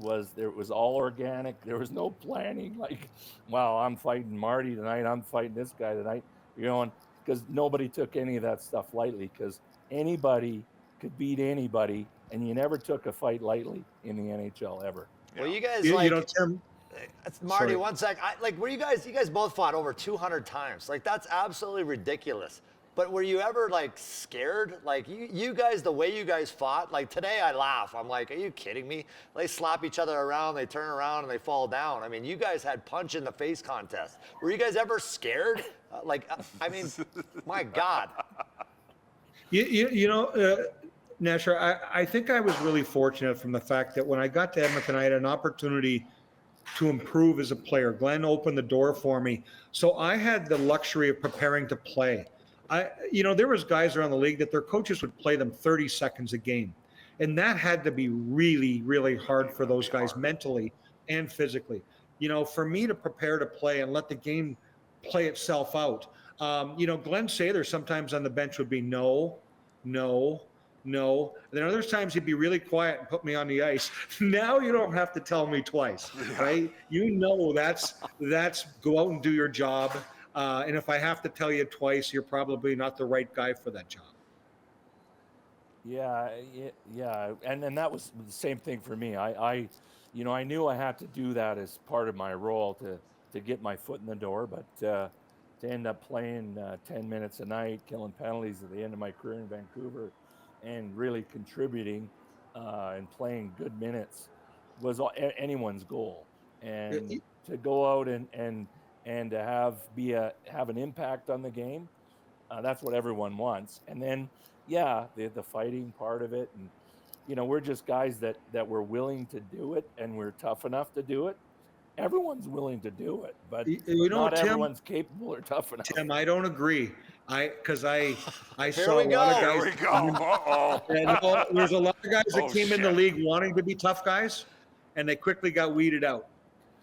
all organic. There was no planning. Like, wow, I'm fighting Marty tonight. I'm fighting this guy tonight. Because nobody took any of that stuff lightly, because anybody could beat anybody, and you never took a fight lightly in the NHL ever. Well, you guys Tim, Marty, sorry. one sec. You guys both fought over 200 times. That's absolutely ridiculous. But were you ever scared? You guys, the way you guys fought, today I laugh. I'm like, are you kidding me? They slap each other around, they turn around and they fall down. I memean, you guys had punch in the face contest. Were you guys ever scared? My God. Nasher, I think I was really fortunate from the fact that when I got to Edmonton, I had an opportunity to improve as a player. Glenn opened the door for me. So I had the luxury of preparing to play. There was guys around the league that their coaches would play them 30 seconds a game. And that had to be really, really hard for those guys mentally and physically. For me to prepare to play and let the game play itself out. Glenn Sather sometimes on the bench would be no. And then other times he'd be really quiet and put me on the ice. Now you don't have to tell me twice, right? That's go out and do your job. And if I have to tell you twice, you're probably not the right guy for that job. Yeah. And that was the same thing for me. I knew I had to do that as part of my role to get my foot in the door, but to end up playing 10 minutes a night, killing penalties at the end of my career in Vancouver, and really contributing and playing good minutes was anyone's goal. And to go out and to have an impact on the game, that's what everyone wants. And then, the fighting part of it, and we're just guys that were willing to do it, and we're tough enough to do it. Everyone's willing to do it, but not Tim, everyone's capable or tough enough. Tim, I don't agree. Because I Here saw we a lot of guys. Here we go. Uh-oh. And there's a lot of guys that Oh, came in the shit. league wanting to be tough guys, and they quickly got weeded out.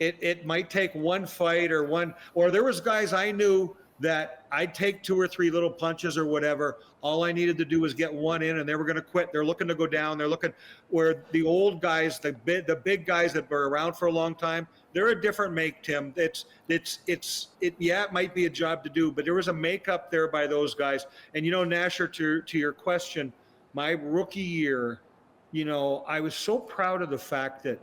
It might take one fight or there was guys I knew that I'd take 2 or 3 little punches or whatever. All I needed to do was get one in and they were going to quit. They're looking to go down. They're looking where the old guys, the big guys that were around for a long time, they're a different make, Tim. It might be a job to do, but there was a makeup there by those guys. And, Nasher, to your question, my rookie year, I was so proud of the fact that,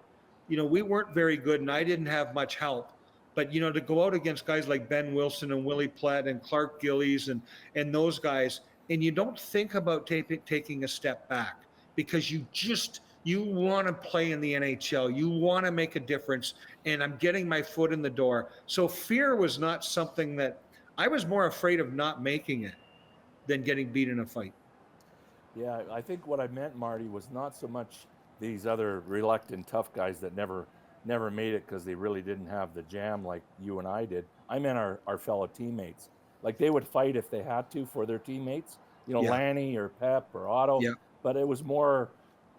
we weren't very good and I didn't have much help. But, to go out against guys like Ben Wilson and Willie Platt and Clark Gillies and those guys, and you don't think about taking a step back because you want to play in the NHL. You want to make a difference, and I'm getting my foot in the door. So fear was not something that I was more afraid of not making it than getting beat in a fight. Yeah, I think what I meant, Marty, was not so much these other reluctant tough guys that never made it because they really didn't have the jam like you and I did. I meant our fellow teammates. Like they would fight if they had to for their teammates, Lanny or Pep or Otto. Yeah. But it was more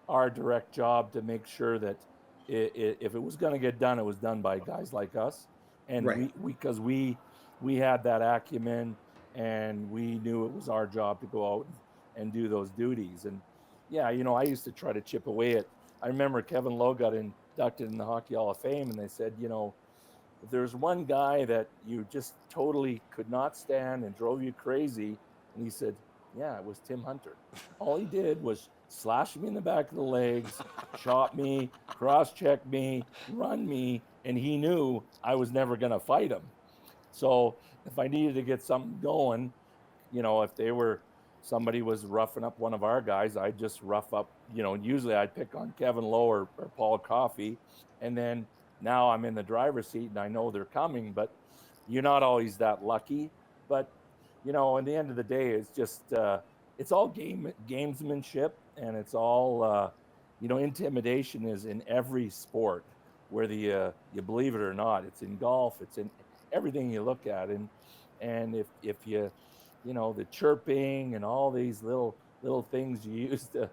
our direct job to make sure that if it was going to get done, it was done by guys like us. And because we had that acumen and we knew it was our job to go out and do those duties. And yeah, I used to try to chip away at. I remember Kevin Lowe got inducted in the Hockey Hall of Fame, and they said, if there's one guy that you just totally could not stand and drove you crazy, and he said, yeah, it was Tim Hunter. All he did was slash me in the back of the legs, chop me, cross-check me, run me, and he knew I was never going to fight him. So if I needed to get something going, if somebody was roughing up one of our guys, I'd just rough up, usually I'd pick on Kevin Lowe or Paul Coffey. And then now I'm in the driver's seat and I know they're coming, but you're not always that lucky. But, in the end of the day, it's just, it's all gamesmanship and it's all, intimidation is in every sport, whether you believe it or not. It's in golf, it's in everything you look at. And if you, the chirping and all these little things you use to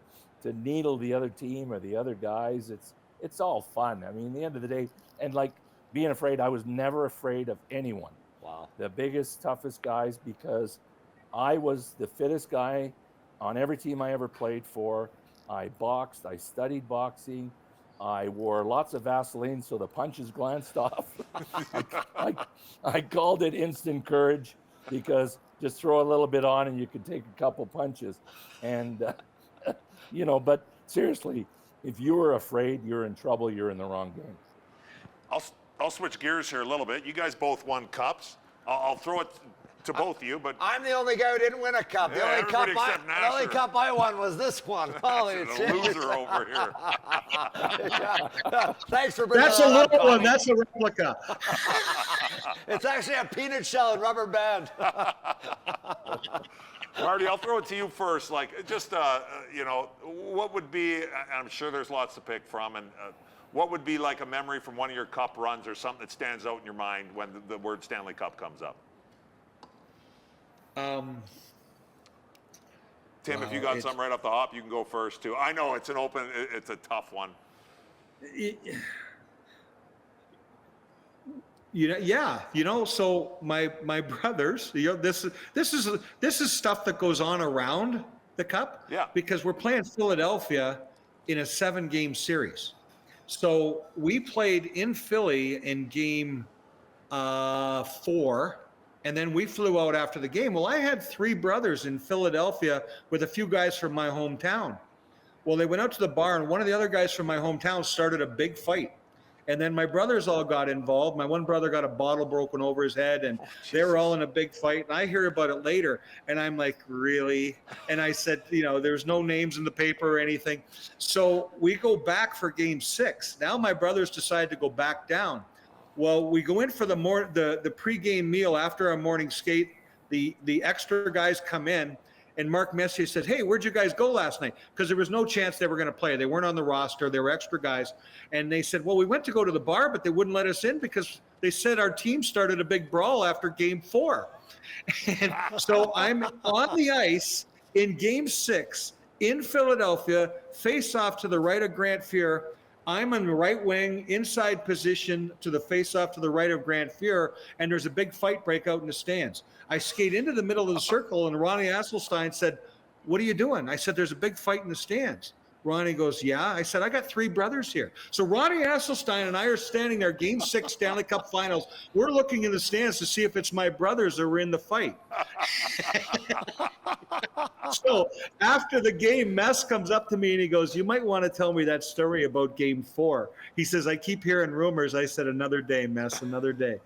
needle the other team or the other guys, it's all fun. I mean, at the end of the day, and like being afraid, I was never afraid of anyone. Wow. The biggest, toughest guys, because I was the fittest guy on every team I ever played for. I boxed, I studied boxing. I wore lots of Vaseline so the punches glanced off. I called it instant courage because just throw a little bit on and you can take a couple punches. And, but seriously, if you were afraid, you're in trouble, you're in the wrong game. I'll switch gears here a little bit. You guys both won cups. I'll throw it to both of you, but I'm the only guy who didn't win a cup. The only cup I won was this one. Holy shit. Loser over here. Thanks for bringing That's a little one. That's a replica. It's actually a peanut shell and rubber band. Marty, I'll throw it to you first. Like, just, what would be, I'm sure there's lots to pick from, and what would be like a memory from one of your cup runs or something that stands out in your mind when the word Stanley Cup comes up? Tim, if you got something right off the hop, you can go first too. I know it's a tough one. So my brothers, this is stuff that goes on around the cup. Yeah. Because we're playing Philadelphia in a 7-game series. So we played in Philly in game 4. And then we flew out after the game. Well, I had 3 brothers in Philadelphia with a few guys from my hometown. Well, they went out to the bar, and one of the other guys from my hometown started a big fight. And then my brothers all got involved. My one brother got a bottle broken over his head, and they were all in a big fight. And I hear about it later, and I'm like, really? And I said, there's no names in the paper or anything. So we go back for game 6. Now my brothers decide to go back down. Well, we go in for the pregame meal after our morning skate. The extra guys come in, and Mark Messier said, hey, where'd you guys go last night? Because there was no chance they were going to play. They weren't on the roster. They were extra guys. And they said, well, we went to go to the bar, but they wouldn't let us in because they said our team started a big brawl after game 4. And so I'm on the ice in game 6 in Philadelphia, face off to the right of Grant Fuhr. I'm in the right wing, inside position to the face-off to the right of Grant Fuhr, and there's a big fight break out in the stands. I skate into the middle of the circle, and Ronnie Asselstein said, "What are you doing?" I said, "There's a big fight in the stands." Ronnie goes, "Yeah." I said, "I got 3 brothers here." So Ronnie Asselstein and I are standing there, Game 6 Stanley Cup Finals. We're looking in the stands to see if it's my brothers that were in the fight. So after the game, Mess comes up to me and he goes, "You might want to tell me that story about Game 4. He says, "I keep hearing rumors." I said, "Another day, Mess, another day."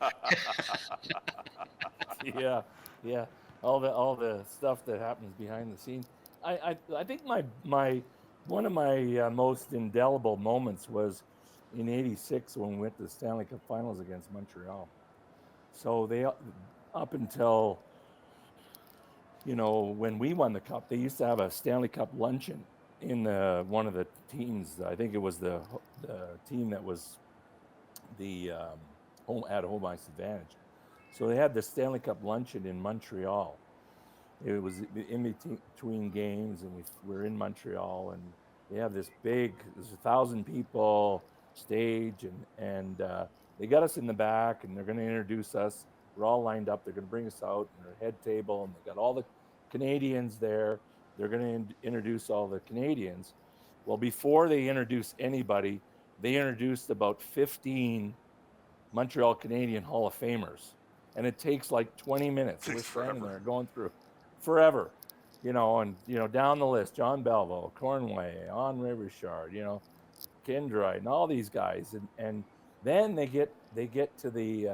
Yeah. All the stuff that happens behind the scenes. I think one of my most indelible moments was in '86 when we went to the Stanley Cup Finals against Montreal. So they, up until, when we won the cup, they used to have a Stanley Cup luncheon in one of the teams. I think it was the team that was the had home ice advantage. So they had the Stanley Cup luncheon in Montreal. It was in between games, and we're in Montreal, and they have there's 1,000 people stage, and they got us in the back, and they're going to introduce us. We're all lined up. They're going to bring us out in their head table, and they got all the Canadians there. They're going to introduce all the Canadians. Well, before they introduce anybody, they introduced about 15 Montreal Canadian Hall of Famers, and it takes like 20 minutes. We're standing there going through forever, and down the list: John Belvo, Cornway, Henri Richard, Kindred, and all these guys, and then they get to the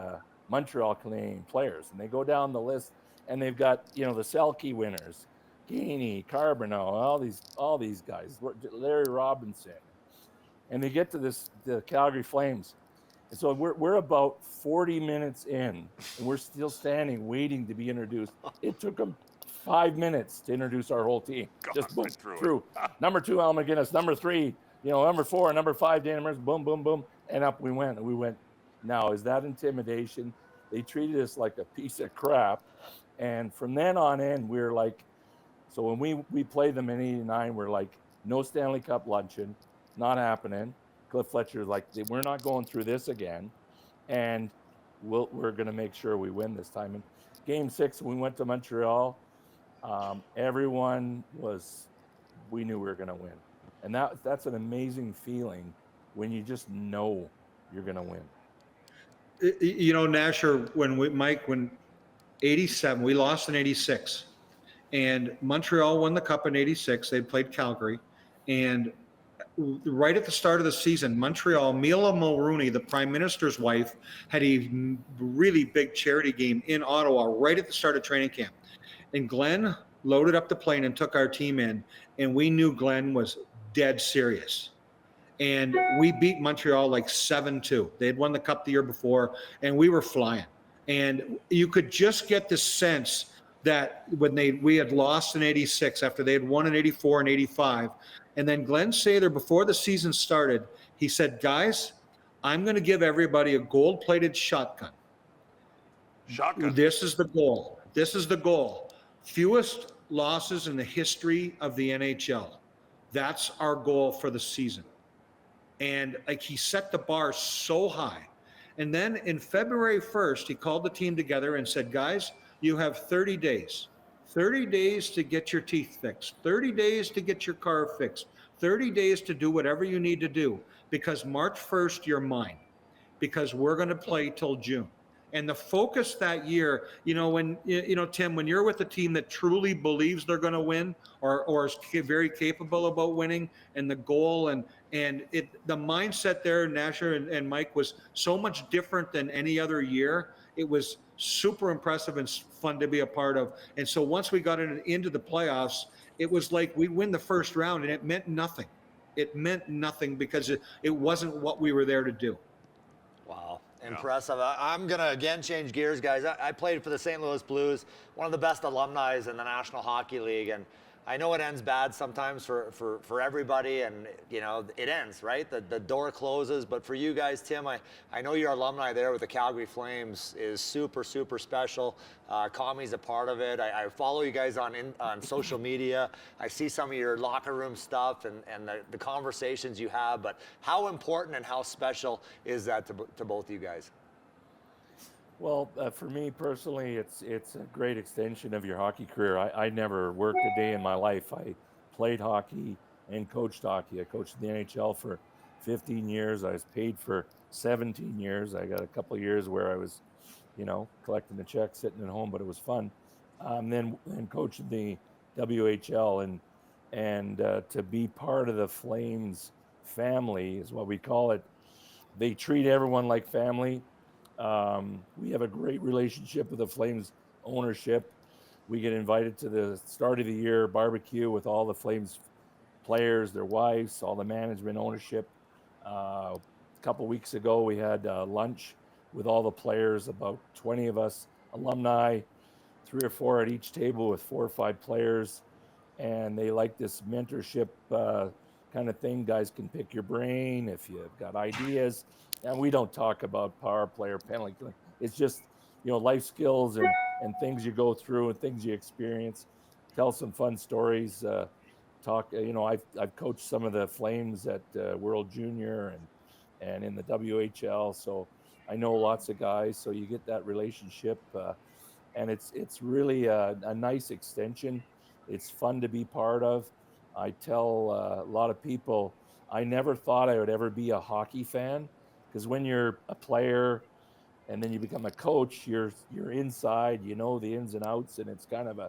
Montreal Canadian players, and they go down the list, and they've got the Selke winners, Gainey, Carbonneau, all these guys, Larry Robinson, and they get to the Calgary Flames, and so we're about 40 minutes in, and we're still standing waiting to be introduced. It took them 5 minutes to introduce our whole team. Just boom, through. Number 2, Al McGinnis. Number 3, number 4, number 5, Dana Mercer. Boom, boom, boom, and up we went. And we went. Now, is that intimidation? They treated us like a piece of crap, and from then on in, we're like. So when we played them in '89, we're like, no Stanley Cup luncheon, not happening. Cliff Fletcher's like, we're not going through this again, and we're going to make sure we win this time. In Game 6, we went to Montreal. Everyone we knew we were going to win. And that's an amazing feeling when you just know you're going to win. Nasher, when 87, we lost in 86, and Montreal won the cup in 86. They played Calgary, and right at the start of the season, Montreal, Mila Mulrooney, the Prime Minister's wife, had a really big charity game in Ottawa right at the start of training camp. And Glenn loaded up the plane and took our team in, and we knew Glenn was dead serious. And we beat Montreal like 7-2. They had won the cup the year before, and we were flying. And you could just get the sense that when we had lost in 86, after they had won in 84 and 85, and then Glenn Sather, before the season started, he said, "Guys, I'm going to give everybody a gold-plated shotgun. This is the goal. This is the goal. Fewest losses in the history of the NHL. That's our goal for the season." And he set the bar so high. And then in February 1st, he called the team together and said, "Guys, you have 30 days. 30 days to get your teeth fixed, 30 days to get your car fixed, 30 days to do whatever you need to do, because March 1st, you're mine, because we're going to play till June." And the focus that year, when, Tim, when you're with a team that truly believes they're going to win or is very capable about winning, and the goal and the mindset there, Nasher and Mike, was so much different than any other year. It was super impressive and fun to be a part of. And so once we got into the playoffs, it was like we win the first round, and it meant nothing. It meant nothing because it wasn't what we were there to do. Wow. Impressive. I'm going to again change gears, guys. I played for the St. Louis Blues, one of the best alumni in the National Hockey League. And I know it ends bad sometimes for everybody, and you know it ends, right? The door closes, but for you guys, Tim, I know your alumni there with the Calgary Flames is super special. Kami's a part of it. I follow you guys on social media. I see some of your locker room stuff and the conversations you have. But how important and how special is that to both you guys? Well, for me personally, it's a great extension of your hockey career. I never worked a day in my life. I played hockey and coached hockey. I coached in the NHL for 15 years. I was paid for 17 years. I got a couple of years where I was, collecting the check, sitting at home, but it was fun. Then coaching the WHL and to be part of the Flames family is what we call it. They treat everyone like family. We have a great relationship with the Flames ownership. We get invited to the start of the year barbecue with all the Flames players, their wives, all the management ownership. A couple weeks ago, we had lunch with all the players, about 20 of us, alumni, 3 or 4 at each table with 4 or 5 players. And they like this mentorship kind of thing. Guys can pick your brain if you've got ideas. And we don't talk about power play or penalty killing. It's just, life skills and things you go through and things you experience. Tell some fun stories. I've coached some of the Flames at World Junior and in the WHL. So I know lots of guys. So you get that relationship. And it's really a nice extension. It's fun to be part of. I tell a lot of people, I never thought I would ever be a hockey fan. Because when you're a player and then you become a coach, you're inside, the ins and outs, and it's kind of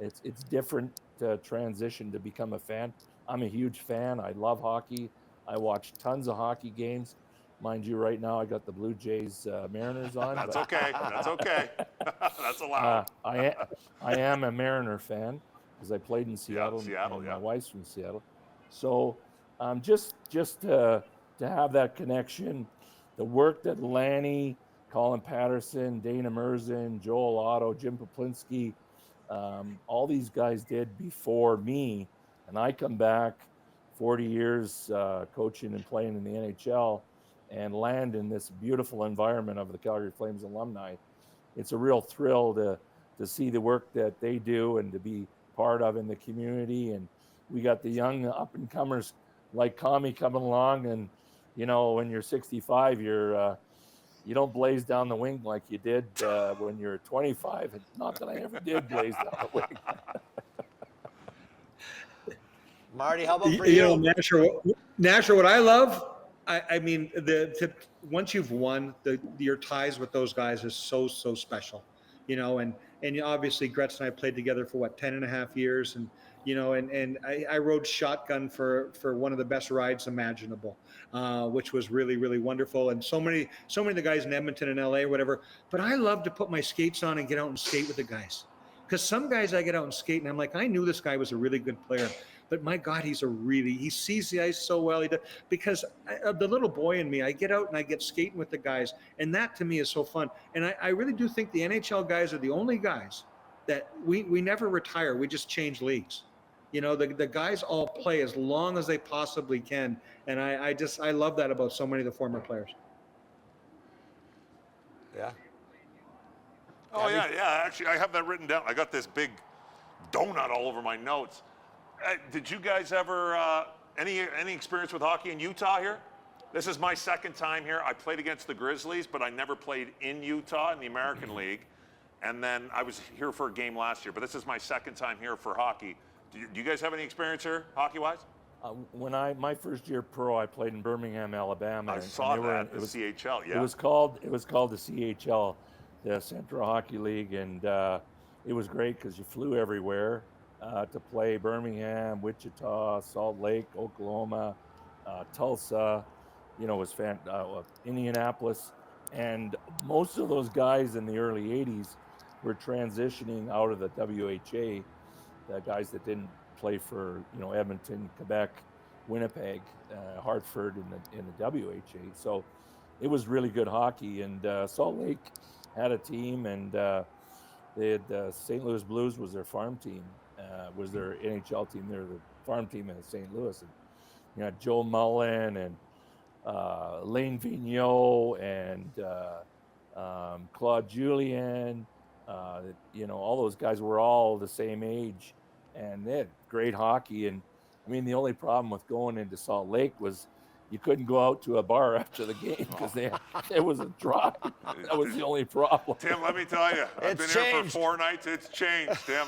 it's different transition to become a fan. I'm a huge fan. I love hockey. I watch tons of hockey games. Mind you, right now I got the Blue Jays Mariners on. That's okay. That's okay. That's allowed. I am a Mariner fan because I played in Seattle. Yeah, Seattle, and yeah. My wife's from Seattle. So just to have that connection, the work that Lanny, Colin Patterson, Dana Merzen, Joel Otto, Jim Poplinski, all these guys did before me, and I come back 40 years coaching and playing in the NHL and land in this beautiful environment of the Calgary Flames alumni. It's a real thrill to see the work that they do and to be part of in the community. And we got the young up-and-comers like Kami coming along, and when you're 65, you don't blaze down the wing like you did when you're 25. Not that I ever did blaze down the wing. Marty, how about for you? Nasher, what I love, I mean, once you've won, your ties with those guys is so special, and obviously Gretz and I played together for 10 and a half years, and I rode shotgun for one of the best rides imaginable, which was really, really wonderful. And so many of the guys in Edmonton and L.A. or whatever, but I love to put my skates on and get out and skate with the guys. Because some guys I get out and skate and I'm like, I knew this guy was a really good player, but my God, he sees the ice so well. Because the little boy in me, I get out and I get skating with the guys. And that to me is so fun. And I really do think the NHL guys are the only guys that we never retire. We just change leagues. The guys all play as long as they possibly can. And I love that about so many of the former players. Yeah. Oh, yeah. Actually, I have that written down. I got this big donut all over my notes. Did you guys ever, any experience with hockey in Utah here? This is my second time here. I played against the Grizzlies, but I never played in Utah in the American League. And then I was here for a game last year, but this is my second time here for hockey. Do you guys have any experience here, hockey-wise? When my first year pro, I played in Birmingham, Alabama. I saw that, the CHL, yeah. It was called the CHL, the Central Hockey League, and it was great because you flew everywhere to play Birmingham, Wichita, Salt Lake, Oklahoma, Tulsa, Indianapolis. And most of those guys in the early 80s were transitioning out of the WHA, the guys that didn't play for, Edmonton, Quebec, Winnipeg, Hartford in the WHA. So it was really good hockey. And Salt Lake had a team, and they had St. Louis Blues was their farm team. was their NHL team. They're the farm team in St. Louis. And you had Joe Mullen and Lane Vigneault and Claude Julien. All those guys were all the same age, and they had great hockey. And I mean, the only problem with going into Salt Lake was you couldn't go out to a bar after the game because it was a drop. That was the only problem. Tim, let me tell you, I've been It's here for changed. 4 nights. It's changed, Tim.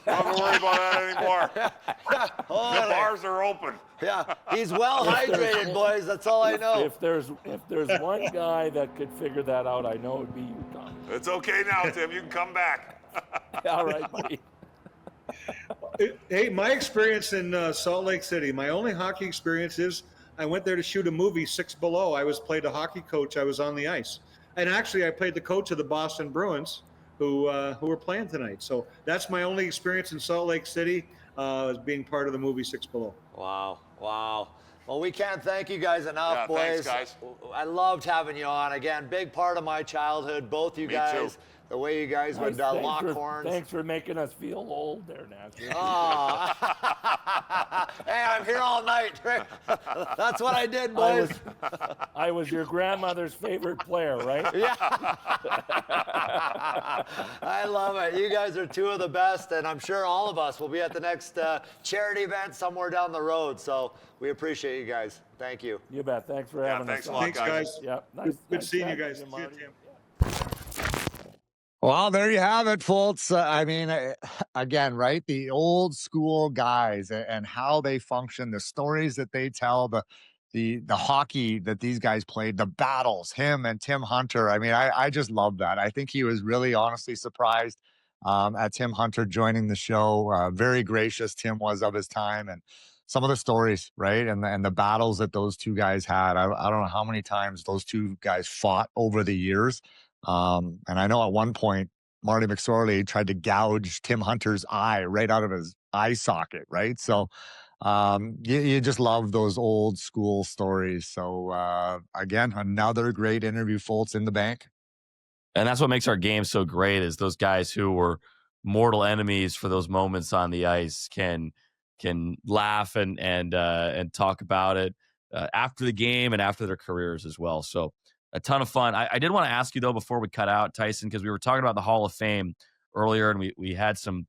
Don't worry about that anymore. The bars are open. Yeah, he's well hydrated, boys. That's all I know. If there's one guy that could figure that out, I know it would be you, Tom. It's okay now, Tim. You can come back. All right, buddy. Hey, my experience in Salt Lake City, my only hockey experience is I went there to shoot a movie, Six Below. I played a hockey coach. I was on the ice. And actually, I played the coach of the Boston Bruins who were playing tonight. So that's my only experience in Salt Lake City, as being part of the movie Six Below. Wow. Well, we can't thank you guys enough, boys. Thanks, guys. I loved having you on. Again, big part of my childhood, both you guys. Too. The way you guys would lock horns. Thanks for making us feel old there, Nash. Oh. Hey, I'm here all night. That's what I did, boys. I was your grandmother's favorite player, right? Yeah. I love it. You guys are two of the best, and I'm sure all of us will be at the next charity event somewhere down the road. So we appreciate you guys. Thank you. You bet. Thanks for having thanks us. a lot, Thanks, guys. Yeah, Good seeing you guys. chatting See you, Marty. Tim. Well, there you have it, folks. I mean, again, right? The old school guys and how they function, the stories that they tell, the hockey that these guys played, the battles, him and Tim Hunter. I mean, I just love that. I think he was really honestly surprised at Tim Hunter joining the show. Very gracious Tim was of his time, and some of the stories, right? And the battles that those two guys had. I don't know how many times those two guys fought over the years. And I know at one point, Marty McSorley tried to gouge Tim Hunter's eye right out of his eye socket, right? So you just love those old school stories. So again, another great interview, Folts, in the bank. And that's what makes our game so great is those guys who were mortal enemies for those moments on the ice can laugh and talk about it after the game and after their careers as well. So a ton of fun. I did want to ask you, though, before we cut out, Tyson, because we were talking about the Hall of Fame earlier, and we had some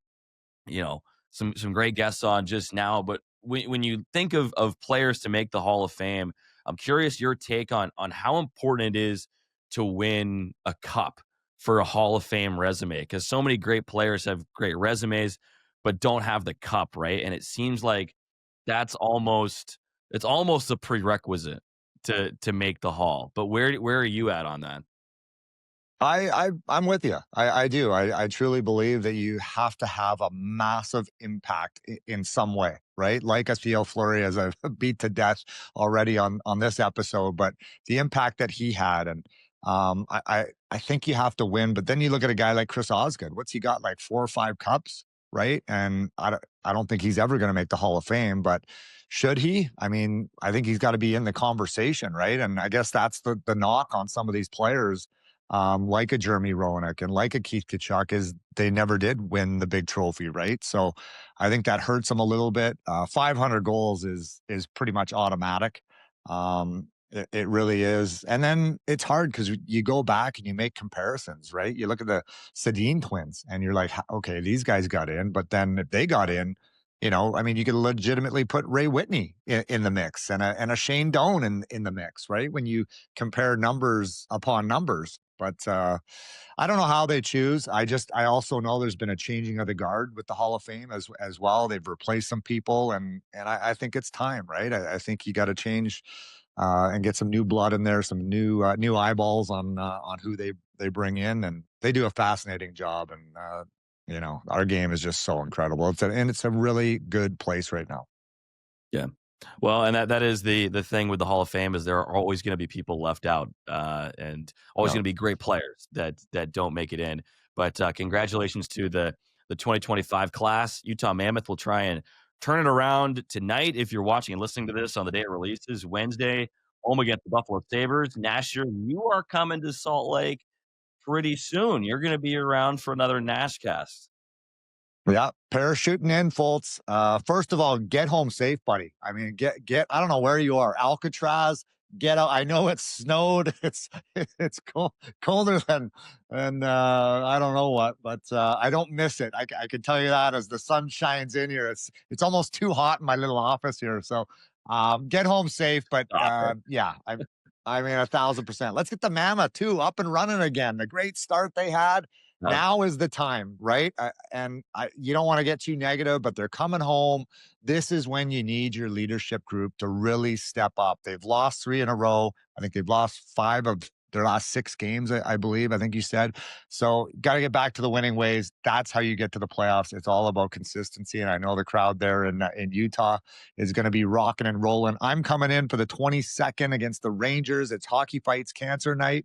great guests on just now. But when you think of players to make the Hall of Fame, I'm curious your take on how important it is to win a cup for a Hall of Fame resume, because so many great players have great resumes but don't have the cup, right? And it seems like it's almost a prerequisite to make the Hall. But where are you at on that? I'm with you. I do. I truly believe that you have to have a massive impact in some way, right? Like a Theo Fleury, as I've beat to death already on this episode, but the impact that he had, and I think you have to win. But then you look at a guy like Chris Osgood. What's he got, like 4 or 5 cups, right? And I don't think he's ever going to make the Hall of Fame, but should he? I mean, I think he's got to be in the conversation, right? And I guess that's the knock on some of these players, like a Jeremy Roenick and like a Keith Tkachuk, is they never did win the big trophy, right? So I think that hurts them a little bit. 500 goals is pretty much automatic. It really is. And then it's hard because you go back and you make comparisons, right? You look at the Sedin twins and you're like, okay, these guys got in, but then if they got in, I mean, you could legitimately put Ray Whitney in the mix and a Shane Doan in the mix, right? When you compare numbers upon numbers. But I don't know how they choose. I also know there's been a changing of the guard with the Hall of Fame as well. They've replaced some people, and I think it's time, right? I think you got to change and get some new blood in there, some new eyeballs on who they bring in, and they do a fascinating job. And our game is just so incredible. It's a really good place right now. Yeah. Well, and that is the thing with the Hall of Fame is there are always going to be people left out and always going to be great players that don't make it in. But congratulations to the 2025 class. Utah Mammoth will try and turn it around tonight. If you're watching and listening to this on the day it releases, Wednesday, home against the Buffalo Sabres. Nasher, you are coming to Salt Lake pretty soon. You're going to be around for another Nashcast. Yeah, parachuting in, Folts. First of all, get home safe, buddy. I mean, get. I don't know where you are, Alcatraz. Get out. I know it's snowed. It's colder than I don't know what, but I don't miss it. I can tell you that as the sun shines in here. It's almost too hot in my little office here. So get home safe. But yeah, I mean 1,000%. Let's get the Mama too up and running again. The great start they had. Now is the time, right? You don't want to get too negative, but they're coming home. This is when you need your leadership group to really step up. They've lost 3 in a row. I think they've lost 5 of their last 6 games, I believe. I think you said. So got to get back to the winning ways. That's how you get to the playoffs. It's all about consistency. And I know the crowd there in Utah is going to be rocking and rolling. I'm coming in for the 22nd against the Rangers. It's Hockey Fights Cancer Night.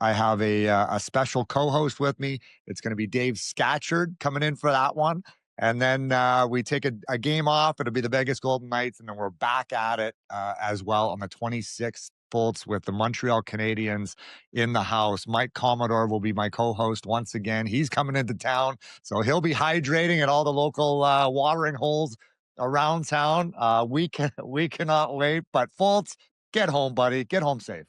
I have a special co-host with me. It's going to be Dave Scatchard coming in for that one. And then we take a game off. It'll be the Vegas Golden Knights. And then we're back at it as well on the 26th, Folts, with the Montreal Canadiens in the house. Mike Commodore will be my co-host once again. He's coming into town. So he'll be hydrating at all the local watering holes around town. We cannot wait. But Folts, get home, buddy. Get home safe.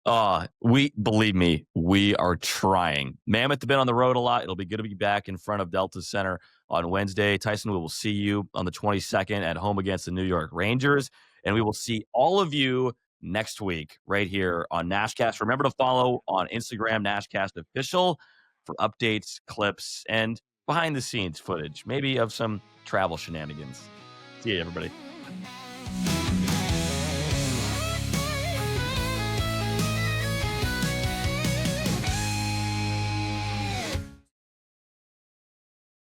Believe me, we are trying. Mammoth have been on the road a lot. It'll be good to be back in front of Delta Center on Wednesday. Tyson, we will see you on the 22nd at home against the New York Rangers. And we will see all of you next week right here on Nashcast. Remember to follow on Instagram, Nashcast Official, for updates, clips, and behind the scenes footage, maybe of some travel shenanigans. See you, everybody.